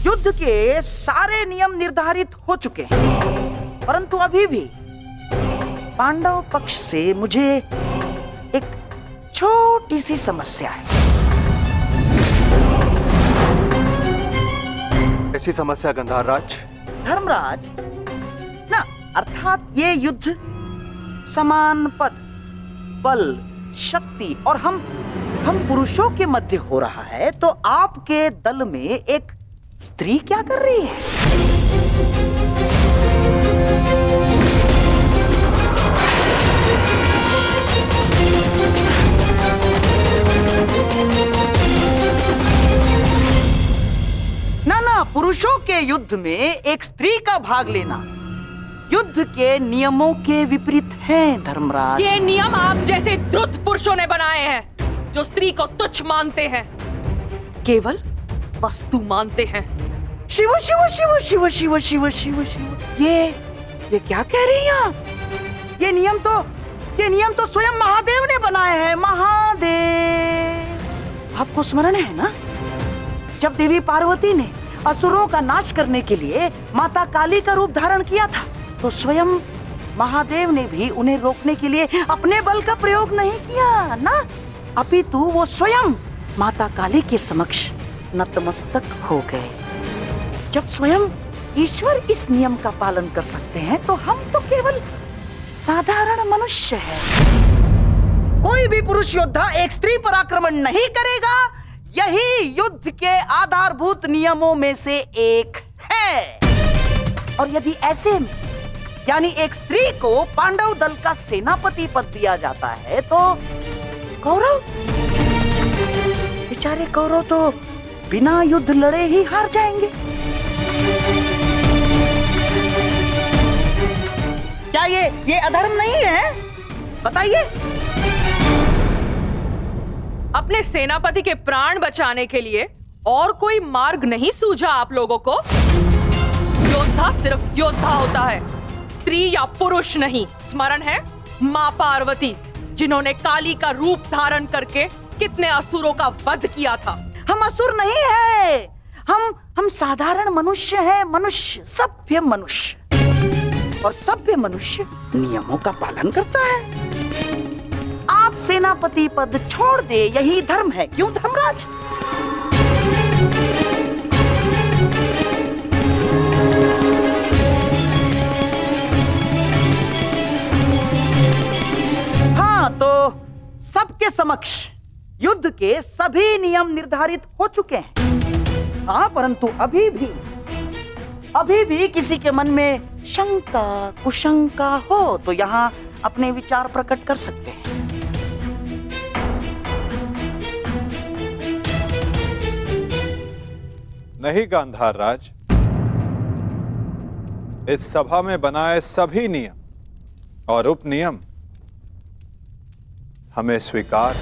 I: युद्ध के सारे नियम निर्धारित हो चुके हैं, परंतु अभी भी पांडव पक्ष से मुझे एक छोटी सी समस्या है।
E: ऐसी समस्या गंधारराज?
I: धर्मराज ना, अर्थात ये युद्ध समान पद, बल, शक्ति और हम पुरुषों के मध्य हो रहा है, तो आपके दल में एक स्त्री क्या कर रही है? ना, पुरुषों के युद्ध में एक स्त्री का भाग लेना युद्ध के नियमों के विपरीत है धर्मराज।
K: ये नियम आप जैसे द्रुत पुरुषों ने बनाए हैं, जो स्त्री को तुच्छ मानते हैं, केवल वस्तु मानते हैं।
I: शिव शिव शिव शिव शिव शिव शिव शिव, ये क्या कह रही हैं आप? ये नियम तो स्वयं महादेव ने बनाए हैं। महादेव, आपको स्मरण है ना, जब देवी पार्वती ने असुरों का नाश करने के लिए माता काली का रूप धारण किया था, तो स्वयं महादेव ने भी उन्हें रोकने के लिए अपने बल का प्रयोग नहीं किया ना, अपितु वो स्वयं माता काली के समक्ष नतमस्तक हो गए। जब स्वयं ईश्वर इस नियम का पालन कर सकते हैं, तो हम तो केवल साधारण मनुष्य हैं। कोई भी पुरुष योद्धा एक स्त्री पर आक्रमण नहीं करेगा, यही युद्ध के आधारभूत नियमों में से एक है। और यदि ऐसे में यानी एक स्त्री को पांडव दल का सेनापति पद दिया जाता है, तो कौरव, बेचारे कौरव तो बिना युद्ध लड़े ही हार जाएंगे। क्या ये अधर्म नहीं है? बताइए।
K: अपने सेनापति के प्राण बचाने के लिए और कोई मार्ग नहीं सूझा आप लोगों को? योद्धा सिर्फ योद्धा होता है, स्त्री या पुरुष नहीं। स्मरण है मां पार्वती, जिन्होंने काली का रूप धारण करके कितने असुरों का वध किया था।
I: हम असुर नहीं है, हम साधारण मनुष्य हैं, मनुष्य, सभ्य मनुष्य। और सभ्य मनुष्य नियमों का पालन करता है। आप सेनापति पद छोड़ दे, यही धर्म है। क्यों धर्मराज? हाँ, तो सबके समक्ष युद्ध के सभी नियम निर्धारित हो चुके हैं। हाँ, परंतु अभी भी किसी के मन में शंका कुशंका हो तो यहाँ अपने विचार प्रकट कर सकते हैं।
E: नहीं गांधार राज, इस सभा में बनाए सभी नियम और उपनियम हमें स्वीकार।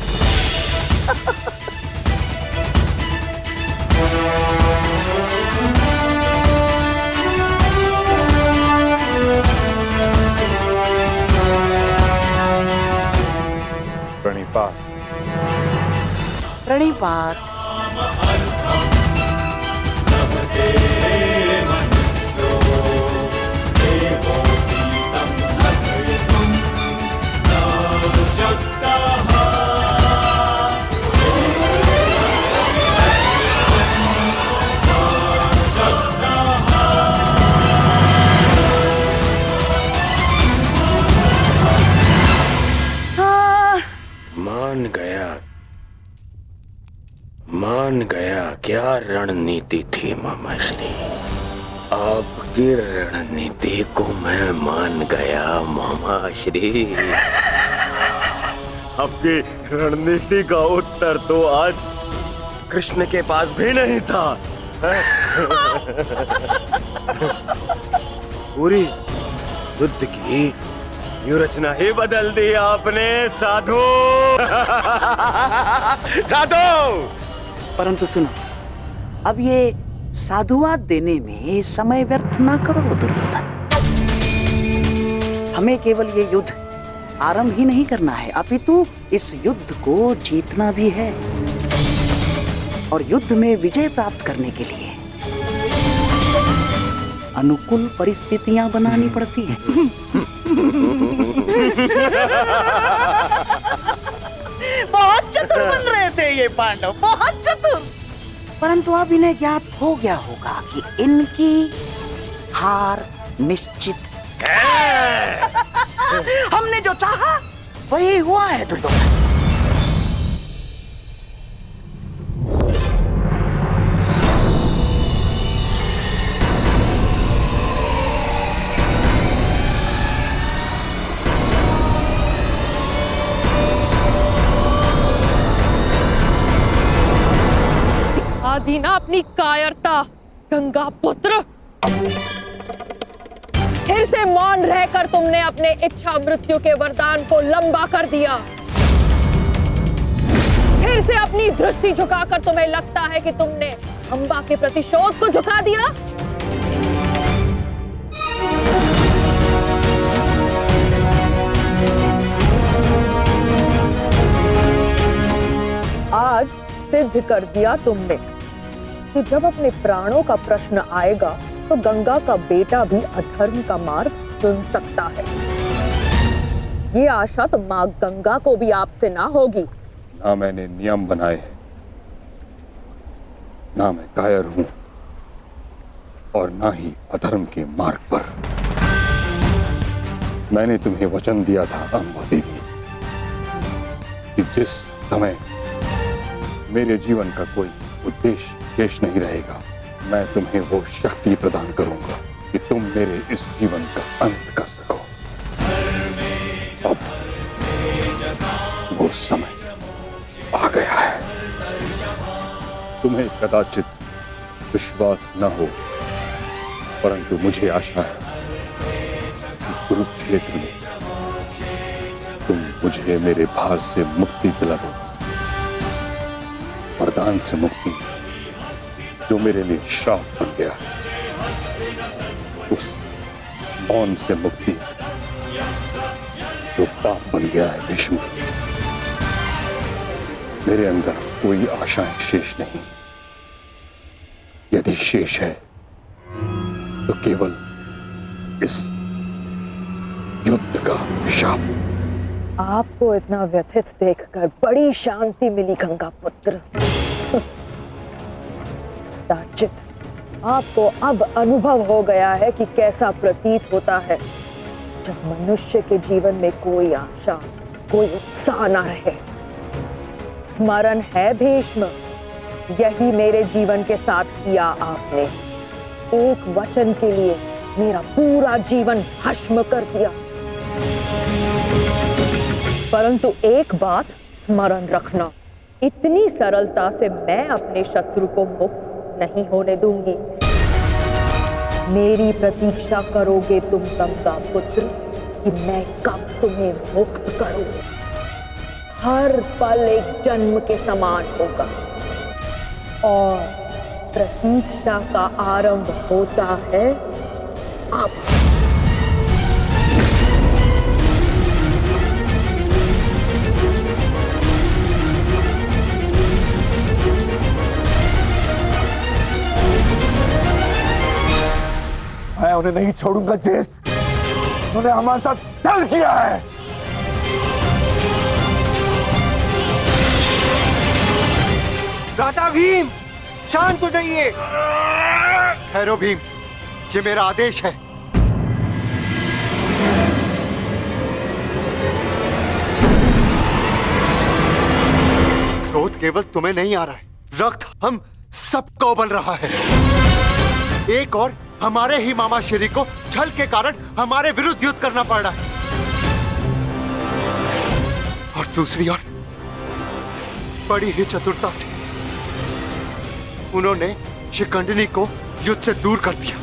E: प्रणिपात।
I: प्रणिपात।
B: मान गया क्या रणनीति थी मामाश्री। आपकी रणनीति को मैं मान गया मामाश्री। आपकी रणनीति का उत्तर तो आज कृष्ण के पास भी नहीं था। पूरी युद्ध की व्यूहरचना ही बदल दी आपने साधु। साधु।
I: परंतु सुनो, अब ये साधुवाद देने में समय व्यर्थ ना करो दुर्योधन। हमें केवल ये युद्ध आरंभ ही नहीं करना है, अपितु इस युद्ध को जीतना भी है। और युद्ध में विजय प्राप्त करने के लिए अनुकूल परिस्थितियां बनानी पड़ती हैं। बहुत चतुर बन रहे थे ये पांडव, बहुत चतुर। परंतु अब इन्हें ज्ञात हो गया होगा कि इनकी हार निश्चित है। हमने जो चाहा वही हुआ है दुर्योधन।
K: दीना अपनी कायरता, गंगा पुत्र। फिर से मौन रहकर तुमने अपने इच्छा मृत्यु के वरदान को लंबा कर दिया। फिर से अपनी दृष्टि झुकाकर तुम्हें लगता है कि तुमने अंबा के प्रतिशोध को झुका दिया। आज सिद्ध कर दिया तुमने कि जब अपने प्राणों का प्रश्न आएगा तो गंगा का बेटा भी अधर्म का मार्ग चुन सकता है। ये आशा तो माँ गंगा को भी आपसे ना होगी।
M: ना मैंने नियम बनाए हैं, ना मैं कायर हूं, और ना ही अधर्म के मार्ग पर। मैंने तुम्हें वचन दिया था अम्बा देवी कि जिस समय मेरे जीवन का कोई उद्देश्य शेष नहीं रहेगा, मैं तुम्हें वो शक्ति प्रदान करूंगा कि तुम मेरे इस जीवन का अंत कर सको। अब वो समय आ गया है। तुम्हें कदाचित विश्वास न हो, परंतु मुझे आशा है कि कुरुक्षेत्र में तुम मुझे मेरे भार से मुक्ति दिला दो। वरदान से मुक्ति जो मेरे लिए श्राप बन गया, उस मौन से मुक्ति जो पाप बन गया है भीष्म। मेरे अंदर कोई आशाएं शेष नहीं, यदि शेष है तो केवल इस युद्ध का शाप।
N: आपको इतना व्यथित देखकर बड़ी शांति मिली गंगा पुत्र। दाचित, आपको अब अनुभव हो गया है कि कैसा प्रतीत होता है जब मनुष्य के जीवन में कोई आशा, कोई उत्साह न रहे। स्मरण है भीष्म, यही मेरे जीवन के साथ किया आपने। एक वचन के लिए मेरा पूरा जीवन भस्म कर दिया। परंतु एक बात स्मरण रखना, इतनी सरलता से मैं अपने शत्रु को मुक्त नहीं होने दूंगी। मेरी प्रतीक्षा करोगे तुम गंगा पुत्र कि मैं कब तुम्हें मुक्त करूं। हर पल एक जन्म के समान होगा और प्रतीक्षा का आरंभ होता है अब।
B: मैं उन्हें नहीं छोड़ूंगा ज्येष्ठ, उन्होंने हमारे साथ छल किया है।
D: दादा भीम, शांत हो जाइए।
O: ठहरो भीम, ये मेरा आदेश है। क्रोध केवल तुम्हें नहीं आ रहा है, रक्त हम सबको बन रहा है। एक और हमारे ही मामा श्री को छल के कारण हमारे विरुद्ध युद्ध करना पड़ रहा है, और दूसरी ओर बड़ी ही चतुरता से उन्होंने शिखंडिनी को युद्ध से दूर कर दिया।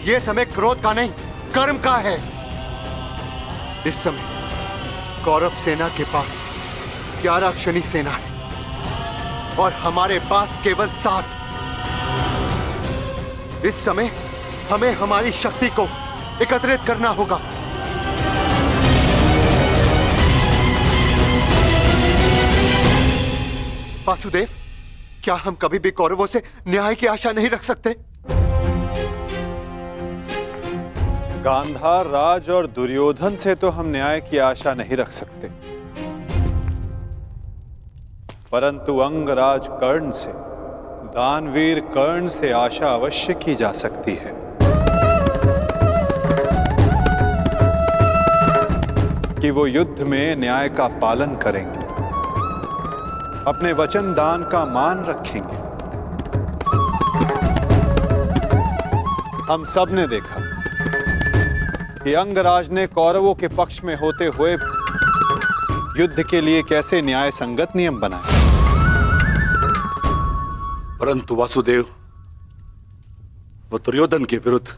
O: यह समय क्रोध का नहीं, कर्म का है। इस समय कौरव सेना के पास 11 क्षणी सेना है और हमारे पास केवल 7। इस समय हमें हमारी शक्ति को एकत्रित करना होगा। वासुदेव, क्या हम कभी भी कौरवों से न्याय की आशा नहीं रख सकते?
E: गांधार राज और दुर्योधन से तो हम न्याय की आशा नहीं रख सकते, परंतु अंगराज कर्ण से, दानवीर कर्ण से आशा अवश्य की जा सकती है। कि वो युद्ध में न्याय का पालन करेंगे, अपने वचन दान का मान रखेंगे। हम सब ने देखा कि अंगराज ने कौरवों के पक्ष में होते हुए युद्ध के लिए कैसे न्याय संगत नियम बनाए।
P: परंतु वासुदेव, वो दुर्योधन के विरुद्ध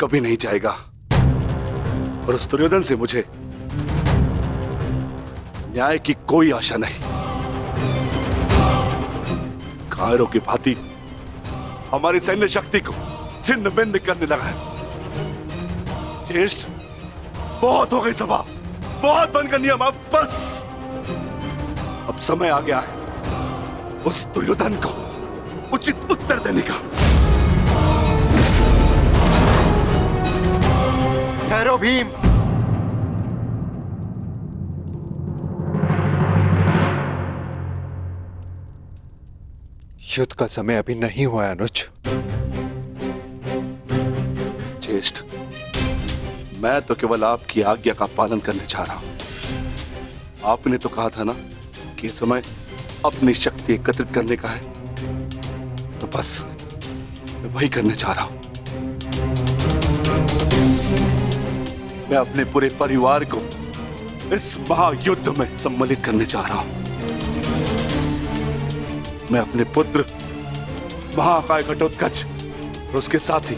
P: कभी नहीं जाएगा, और उस दुर्योधन से मुझे न्याय की कोई आशा नहीं। कायरों की भांति हमारी सैन्य शक्ति को छिन्न भिन्न करने लगा है। ज्येष्ठ, बहुत हो गई सभा, बहुत बन गया नियम, अब बस। अब समय आ गया है उस दुर्योधन को उचित उत्तर देने का।
O: ठहरो भीम, युद्ध का समय अभी नहीं हुआ है अनुज।
P: ज्येष्ठ, मैं तो केवल आपकी आज्ञा का पालन करने जा रहा हूं। आपने तो कहा था ना कि यह समय अपनी शक्ति एकत्रित करने का है, तो बस मैं वही करने जा रहा हूं। मैं अपने पूरे परिवार को इस महायुद्ध में सम्मिलित करने जा रहा हूं। मैं अपने पुत्र महाकाय घटोत्कच और उसके साथी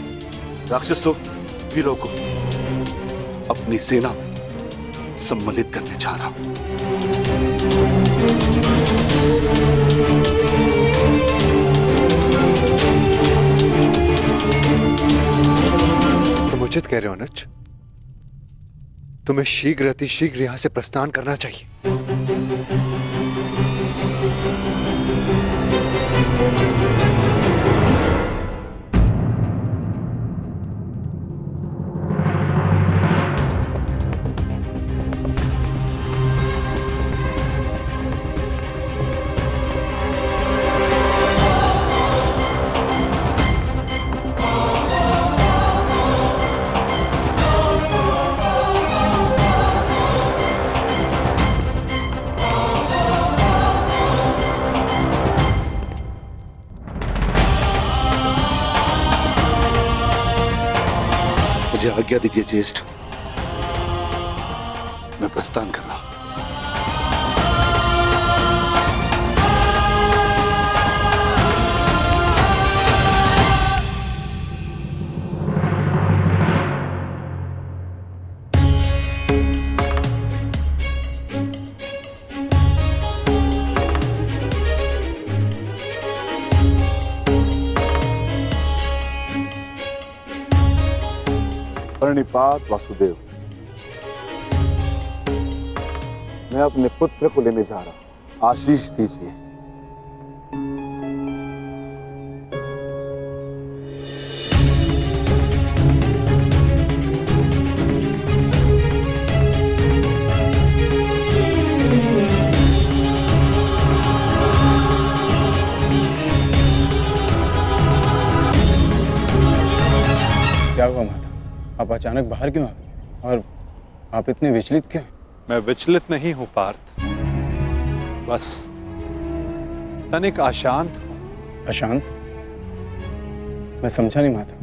P: राक्षसों वीरों को अपनी सेना सम्मिलित करने जा रहा हूं।
O: तुम उचित कह रहे हो अनुज। तुम्हें शीघ्र अतिशीघ्र यहां से प्रस्थान करना चाहिए।
P: मुझे आज्ञा दीजिए ज्येष्ठ, मैं प्रस्थान कर रहा हूं।
C: प्रणिपात वासुदेव, मैं अपने पुत्र को लेने जा रहा हूं, आशीष दीजिए।
D: क्या हुआ माता? आप अचानक बाहर क्यों आ गए? और आप इतने विचलित क्यों?
E: मैं विचलित नहीं हूं पार्थ, बस तनिक अशांत हूं।
D: अशांत? मैं समझा नहीं माता।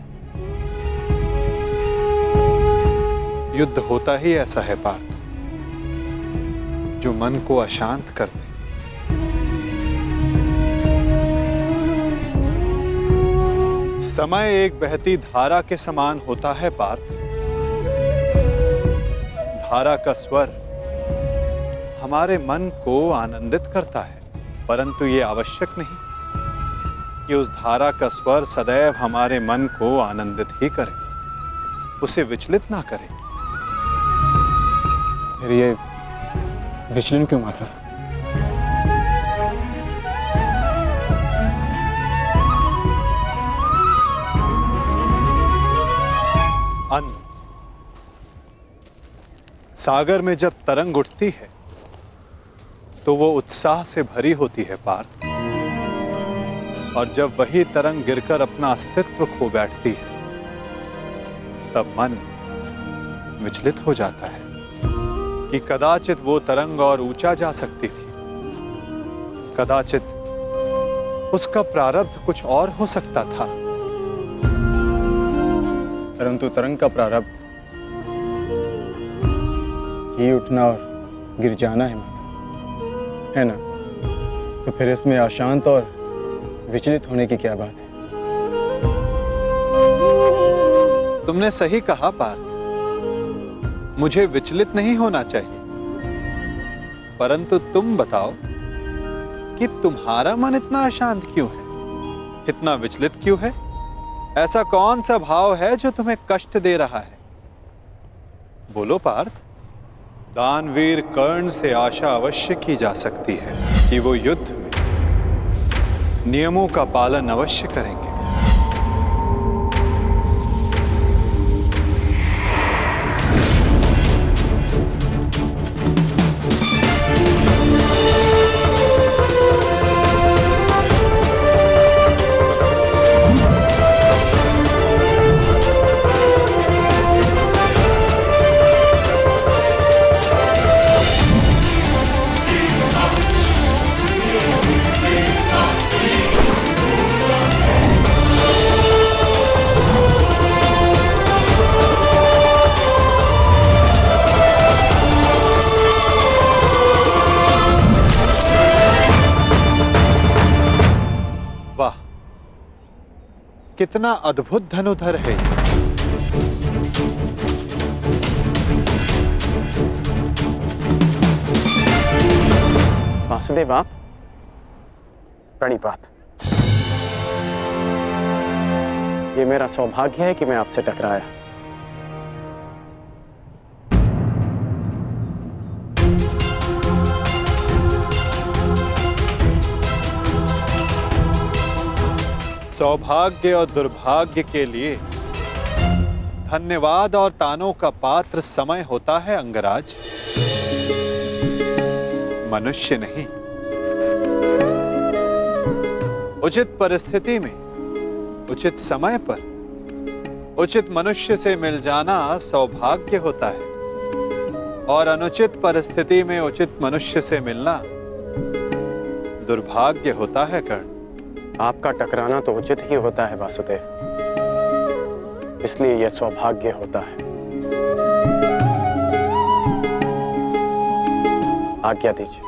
E: युद्ध होता ही ऐसा है पार्थ, जो मन को अशांत कर दे। समय एक बहती धारा के समान होता है पार्थ। धारा का स्वर हमारे मन को आनंदित करता है, परंतु ये आवश्यक नहीं कि उस धारा का स्वर सदैव हमारे मन को आनंदित ही करे, उसे विचलित ना करे।
D: फिर ये विचलन क्यों माता?
E: अन्न, सागर में जब तरंग उठती है तो वो उत्साह से भरी होती है पार्थ, और जब वही तरंग गिरकर अपना अस्तित्व खो बैठती है तब मन विचलित हो जाता है कि कदाचित वो तरंग और ऊंचा जा सकती थी, कदाचित उसका प्रारब्ध कुछ और हो सकता था।
D: परंतु तरंग का प्रारब्ध ही उठना और गिर जाना है माता, है ना? तो फिर इसमें अशांत और विचलित होने की क्या बात है?
E: तुमने सही कहा पार्थ, मुझे विचलित नहीं होना चाहिए, परंतु तुम बताओ कि तुम्हारा मन इतना अशांत क्यों है, इतना विचलित क्यों है? ऐसा कौन सा भाव है जो तुम्हें कष्ट दे रहा है? बोलो पार्थ। दानवीर कर्ण से आशा अवश्य की जा सकती है कि वो युद्ध में नियमों का पालन अवश्य करेंगे। कितना अद्भुत धनुधर है ये।
L: वासुदेव, आप प्रणिपात। ये मेरा सौभाग्य है कि मैं आपसे टकराया।
E: सौभाग्य और दुर्भाग्य के लिए धन्यवाद और तानों का पात्र समय होता है अंगराज, मनुष्य नहीं। उचित परिस्थिति में, उचित समय पर, उचित मनुष्य से मिल जाना सौभाग्य होता है और अनुचित परिस्थिति में उचित मनुष्य से मिलना दुर्भाग्य होता है कर्ण।
L: आपका टकराना तो उचित ही होता है वासुदेव, इसलिए यह सौभाग्य होता है। आज्ञा दीजिए।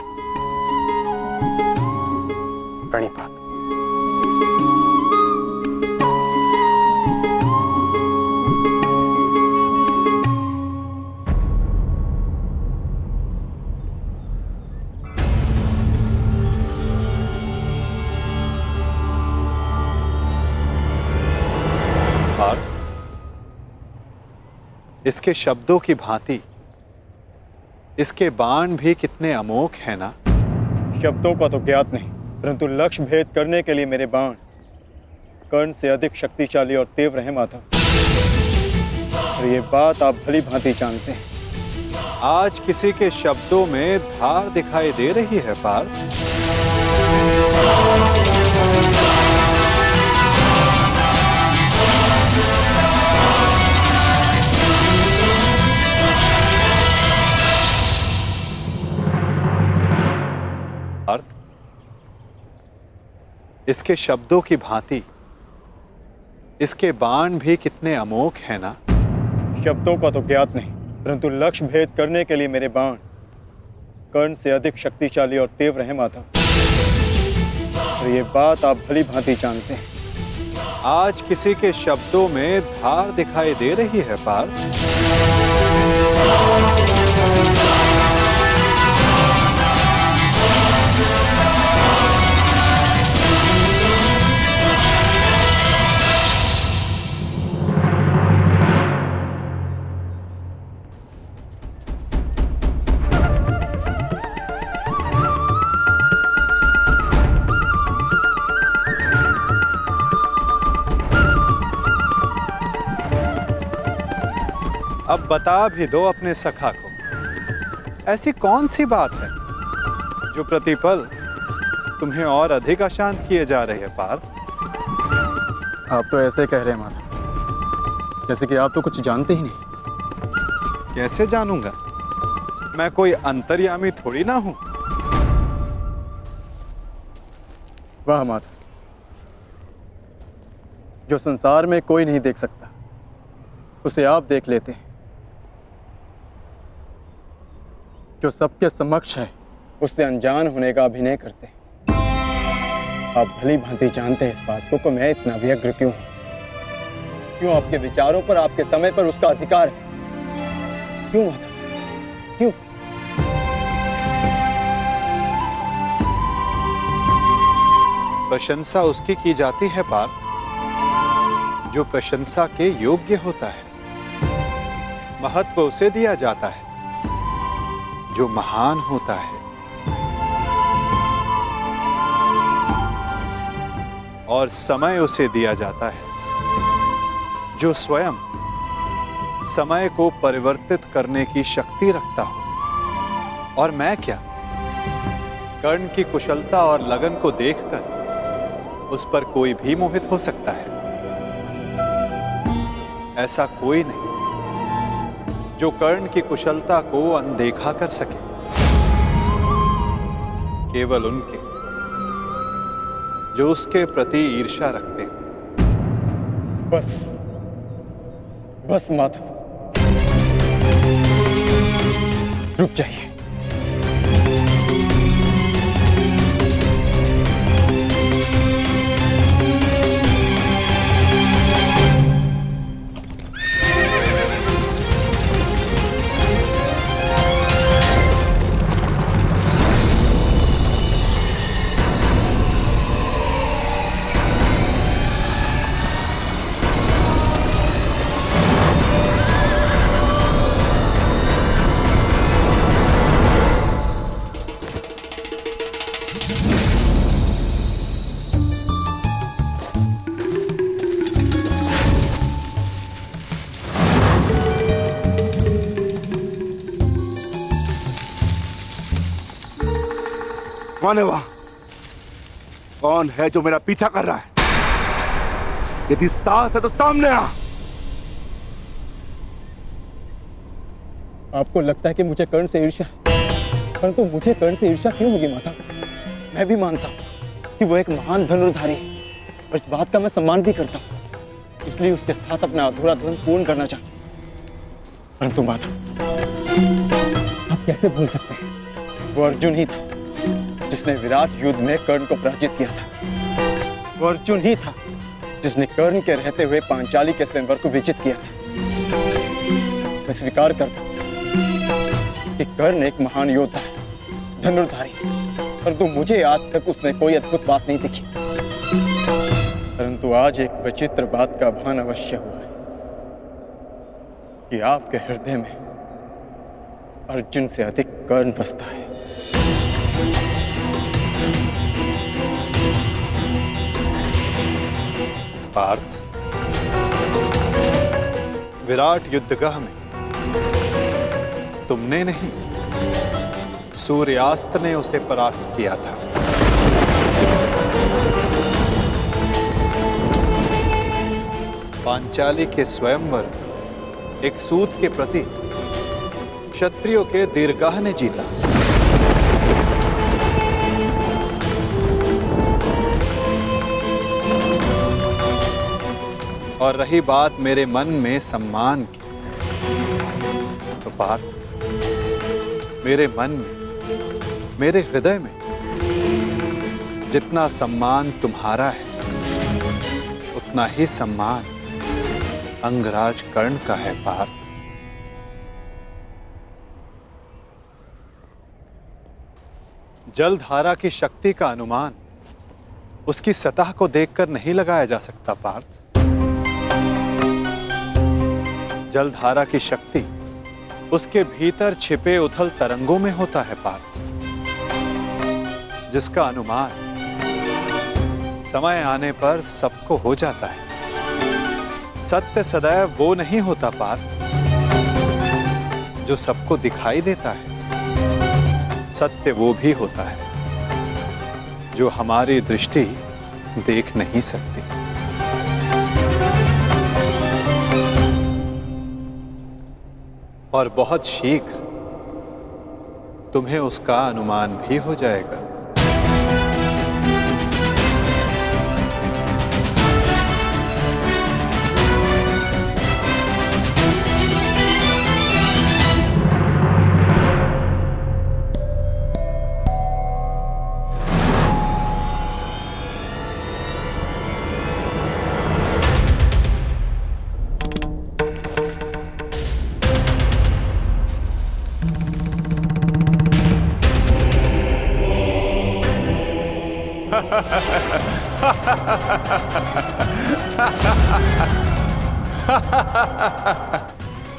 L: प्रणिपात।
E: इसके शब्दों की भांति इसके बाण भी कितने अमोघ हैं ना।
D: शब्दों का तो ज्ञात नहीं, परंतु लक्ष्य भेद करने के लिए मेरे बाण कर्ण से अधिक शक्तिशाली और तीव्र हैं माधव। और ये बात आप भली भांति जानते हैं।
E: आज किसी के शब्दों में धार दिखाई दे रही है पार्थ। इसके शब्दों की भांति इसके बाण भी कितने अमोघ हैं ना।
D: शब्दों का तो ज्ञात नहीं, परंतु लक्ष्य भेद करने के लिए मेरे बाण कर्ण से अधिक शक्तिशाली और तीव्र हैं माधव। और ये बात आप भली भांति जानते हैं।
E: आज किसी के शब्दों में धार दिखाई दे रही है पार्थ। अब बता भी दो अपने सखा को, ऐसी कौन सी बात है जो प्रतिपल तुम्हें और अधिक अशांत किए जा रही है पार्थ।
D: आप तो ऐसे कह रहे हैं माधव, जैसे कि आप तो कुछ जानते ही नहीं।
E: कैसे जानूंगा, मैं कोई अंतर्यामी थोड़ी ना हूं।
D: वाह माधव, जो संसार में कोई नहीं देख सकता उसे आप देख लेते हैं। जो सबके समक्ष है उससे अनजान होने का अभिनय करते हैं। आप भली भांति जानते हैं इस बात को कि मैं इतना व्यग्र क्यों हूं। क्यों आपके विचारों पर, आपके समय पर उसका अधिकार है। क्यों माधव, क्यों?
E: प्रशंसा उसकी की जाती है पार्थ जो प्रशंसा के योग्य होता है। महत्व उसे दिया जाता है जो महान होता है। और समय उसे दिया जाता है जो स्वयं समय को परिवर्तित करने की शक्ति रखता हो। और मैं क्या, कर्ण की कुशलता और लगन को देखकर उस पर कोई भी मोहित हो सकता है। ऐसा कोई नहीं जो कर्ण की कुशलता को अनदेखा कर सके। केवल उनके जो उसके प्रति ईर्ष्या रखते हैं।
D: बस बस माधव, रुक जाइए।
P: कौन है वहां? कौन है जो मेरा पीछा कर रहा है? यदि साहस है तो सामने आ।
D: आपको लगता है कि मुझे कर्ण से ईर्ष्या है, परंतु मुझे कर्ण से ईर्ष्या क्यों होगी माता? मैं भी मानता हूँ कि वो एक महान धनुर्धारी है और इस बात का मैं सम्मान भी करता हूँ, इसलिए उसके साथ अपना अधूरा द्वंद पूर्ण करना चाहता हूँ। परंतु माता, आप कैसे भूल सकते हैं, वो अर्जुन ही था जिसने विराट युद्ध में कर्ण को पराजित किया था। वो अर्जुन ही था जिसने कर्ण के रहते हुए पांचाली के स्वयंवर को विजित किया था। मैं स्वीकार करता हूं कि कर्ण एक महान योद्धा है, धनुर्धारी, परंतु मुझे आज तक उसमें कोई अद्भुत बात नहीं दिखी। परंतु आज एक विचित्र बात का भान अवश्य हुआ है कि आपके हृदय में अर्जुन से अधिक कर्ण बसता है।
E: पार्थ, विराट युद्धगाह में तुमने नहीं, सूर्यास्त ने उसे परास्त किया था। पांचाली के स्वयंवर एक सूत के प्रति क्षत्रियों के दीर्घाह ने जीता। और रही बात मेरे मन में सम्मान की, तो पार्थ, मेरे मन में, मेरे हृदय में जितना सम्मान तुम्हारा है, उतना ही सम्मान अंगराज कर्ण का है। पार्थ, जलधारा की शक्ति का अनुमान उसकी सतह को देखकर नहीं लगाया जा सकता। पार्थ, जलधारा की शक्ति उसके भीतर छिपे उथल तरंगों में होता है। पार्थ, जिसका अनुमान समय आने पर सबको हो जाता है। सत्य सदैव वो नहीं होता पार्थ जो सबको दिखाई देता है। सत्य वो भी होता है जो हमारी दृष्टि देख नहीं सकती। और बहुत शीघ्र तुम्हें उसका अनुमान भी हो जाएगा।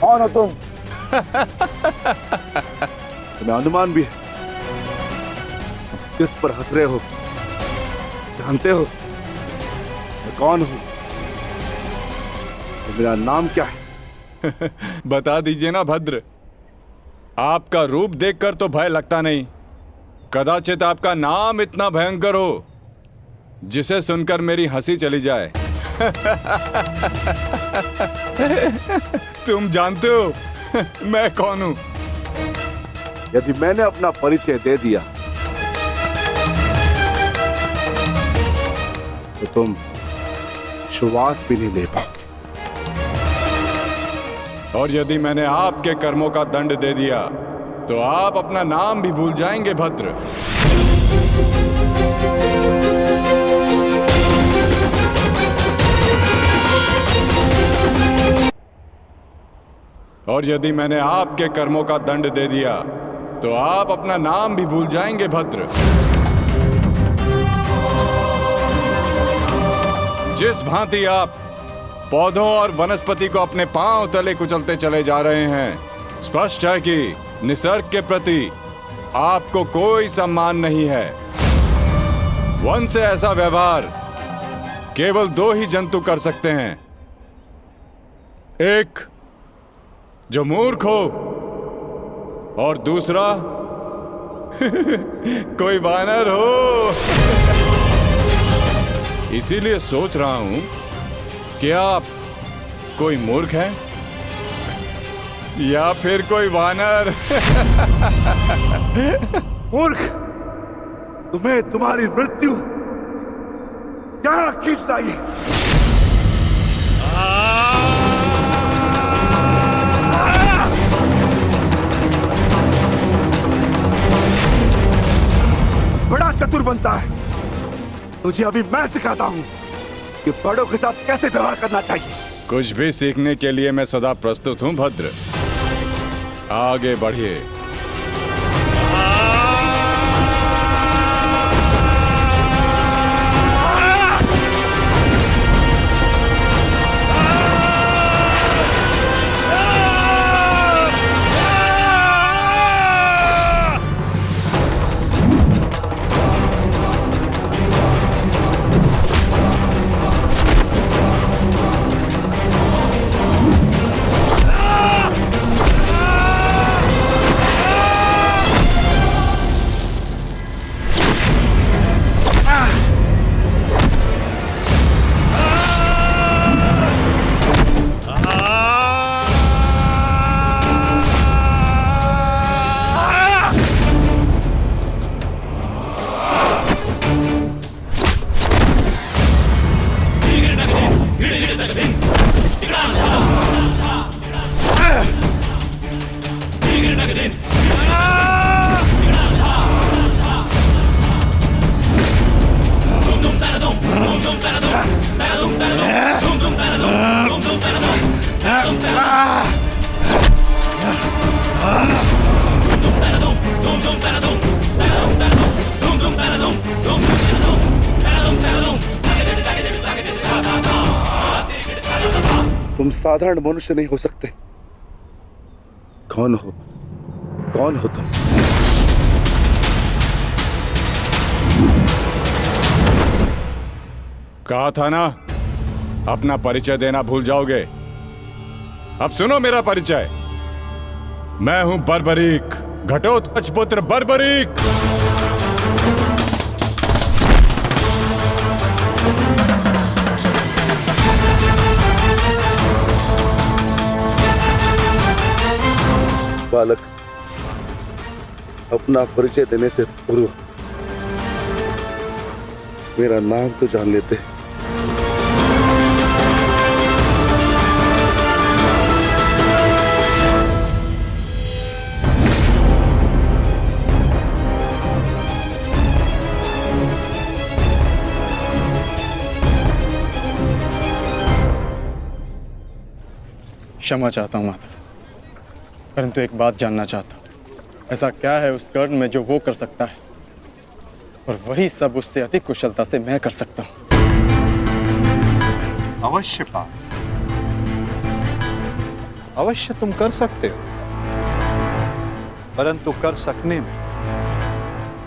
P: कौन हो तुम? तुम्हें अनुमान भी है? किस पर हंस रहे हो? जानते हो मैं कौन हूं? तो मेरा नाम क्या है?
Q: बता दीजिए ना भद्र। आपका रूप देखकर तो भय लगता नहीं, कदाचित आपका नाम इतना भयंकर हो जिसे सुनकर मेरी हंसी चली जाए। तुम जानते हो मैं कौन हूं?
P: यदि मैंने अपना परिचय दे दिया तो तुम श्वास भी नहीं ले पाओगे।
Q: और यदि मैंने आपके कर्मों का दंड दे दिया तो आप अपना नाम भी भूल जाएंगे भद्र। और यदि मैंने आपके कर्मों का दंड दे दिया तो आप अपना नाम भी भूल जाएंगे भद्र। जिस भांति आप पौधों और वनस्पति को अपने पांव तले कुचलते चले जा रहे हैं, स्पष्ट है कि निसर्ग के प्रति आपको कोई सम्मान नहीं है। वन से ऐसा व्यवहार केवल दो ही जंतु कर सकते हैं, एक जो मूर्ख हो और दूसरा कोई वानर हो। इसीलिए सोच रहा हूं कि आप कोई मूर्ख हैं या फिर कोई वानर।
P: मूर्ख, तुम्हें तुम्हारी मृत्यु क्या खींच लाई। बड़ा चतुर बनता है, तुझे अभी मैं सिखाता हूं कि बड़ों के साथ कैसे व्यवहार करना चाहिए।
Q: कुछ भी सीखने के लिए मैं सदा प्रस्तुत हूं भद्र। आगे बढ़िए।
P: तुम साधारण मनुष्य नहीं हो सकते। कौन हो? कौन हो तुम?
Q: कहा था ना, अपना परिचय देना भूल जाओगे। अब सुनो मेरा परिचय। मैं हूं बर्बरीक, घटोत्कच पुत्र बर्बरीक।
P: बालक, अपना परिचय देने से पूर्व मेरा नाम तो जान लेते।
D: क्षमा चाहता हूं माता, परंतु एक बात जानना चाहता हूं। ऐसा क्या है उस कर्ण में जो वो कर सकता है और वही सब उससे अधिक कुशलता से मैं कर सकता हूं?
E: अवश्य पार्थ, अवश्य तुम कर सकते हो, परंतु कर सकने में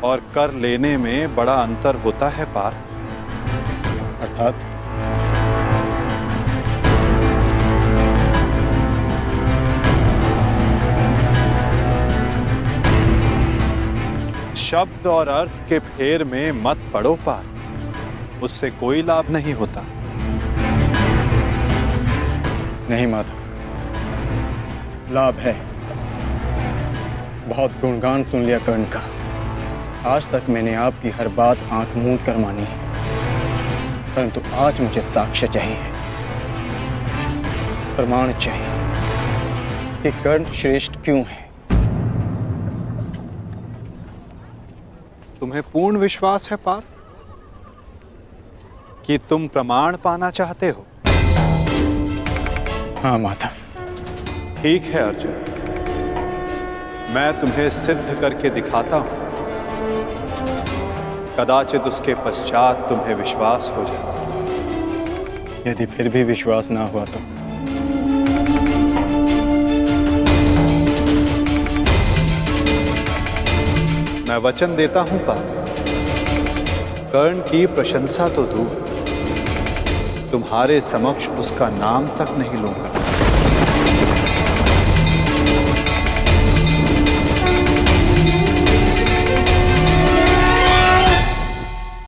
E: और कर लेने में बड़ा अंतर होता है पार्थ।
D: अर्थात?
E: शब्द और अर्थ के फेर में मत पड़ो पार्थ, उससे कोई लाभ नहीं होता।
D: नहीं माधव, लाभ है। बहुत गुणगान सुन लिया कर्ण का। आज तक मैंने आपकी हर बात आंख मूंद कर मानी है, परंतु आज मुझे साक्ष्य चाहिए, प्रमाण चाहिए कि कर्ण श्रेष्ठ क्यों है।
E: तुम्हें पूर्ण विश्वास है पार्थ कि तुम प्रमाण पाना चाहते हो?
D: हाँ माधव।
E: ठीक है अर्जुन, मैं तुम्हें सिद्ध करके दिखाता हूं। कदाचित उसके पश्चात तुम्हें विश्वास हो जाए।
D: यदि फिर भी विश्वास ना हुआ तो?
E: मैं वचन देता हूं पार्थ, कर्ण की प्रशंसा तो दूर, तुम्हारे समक्ष उसका नाम तक नहीं लूंगा।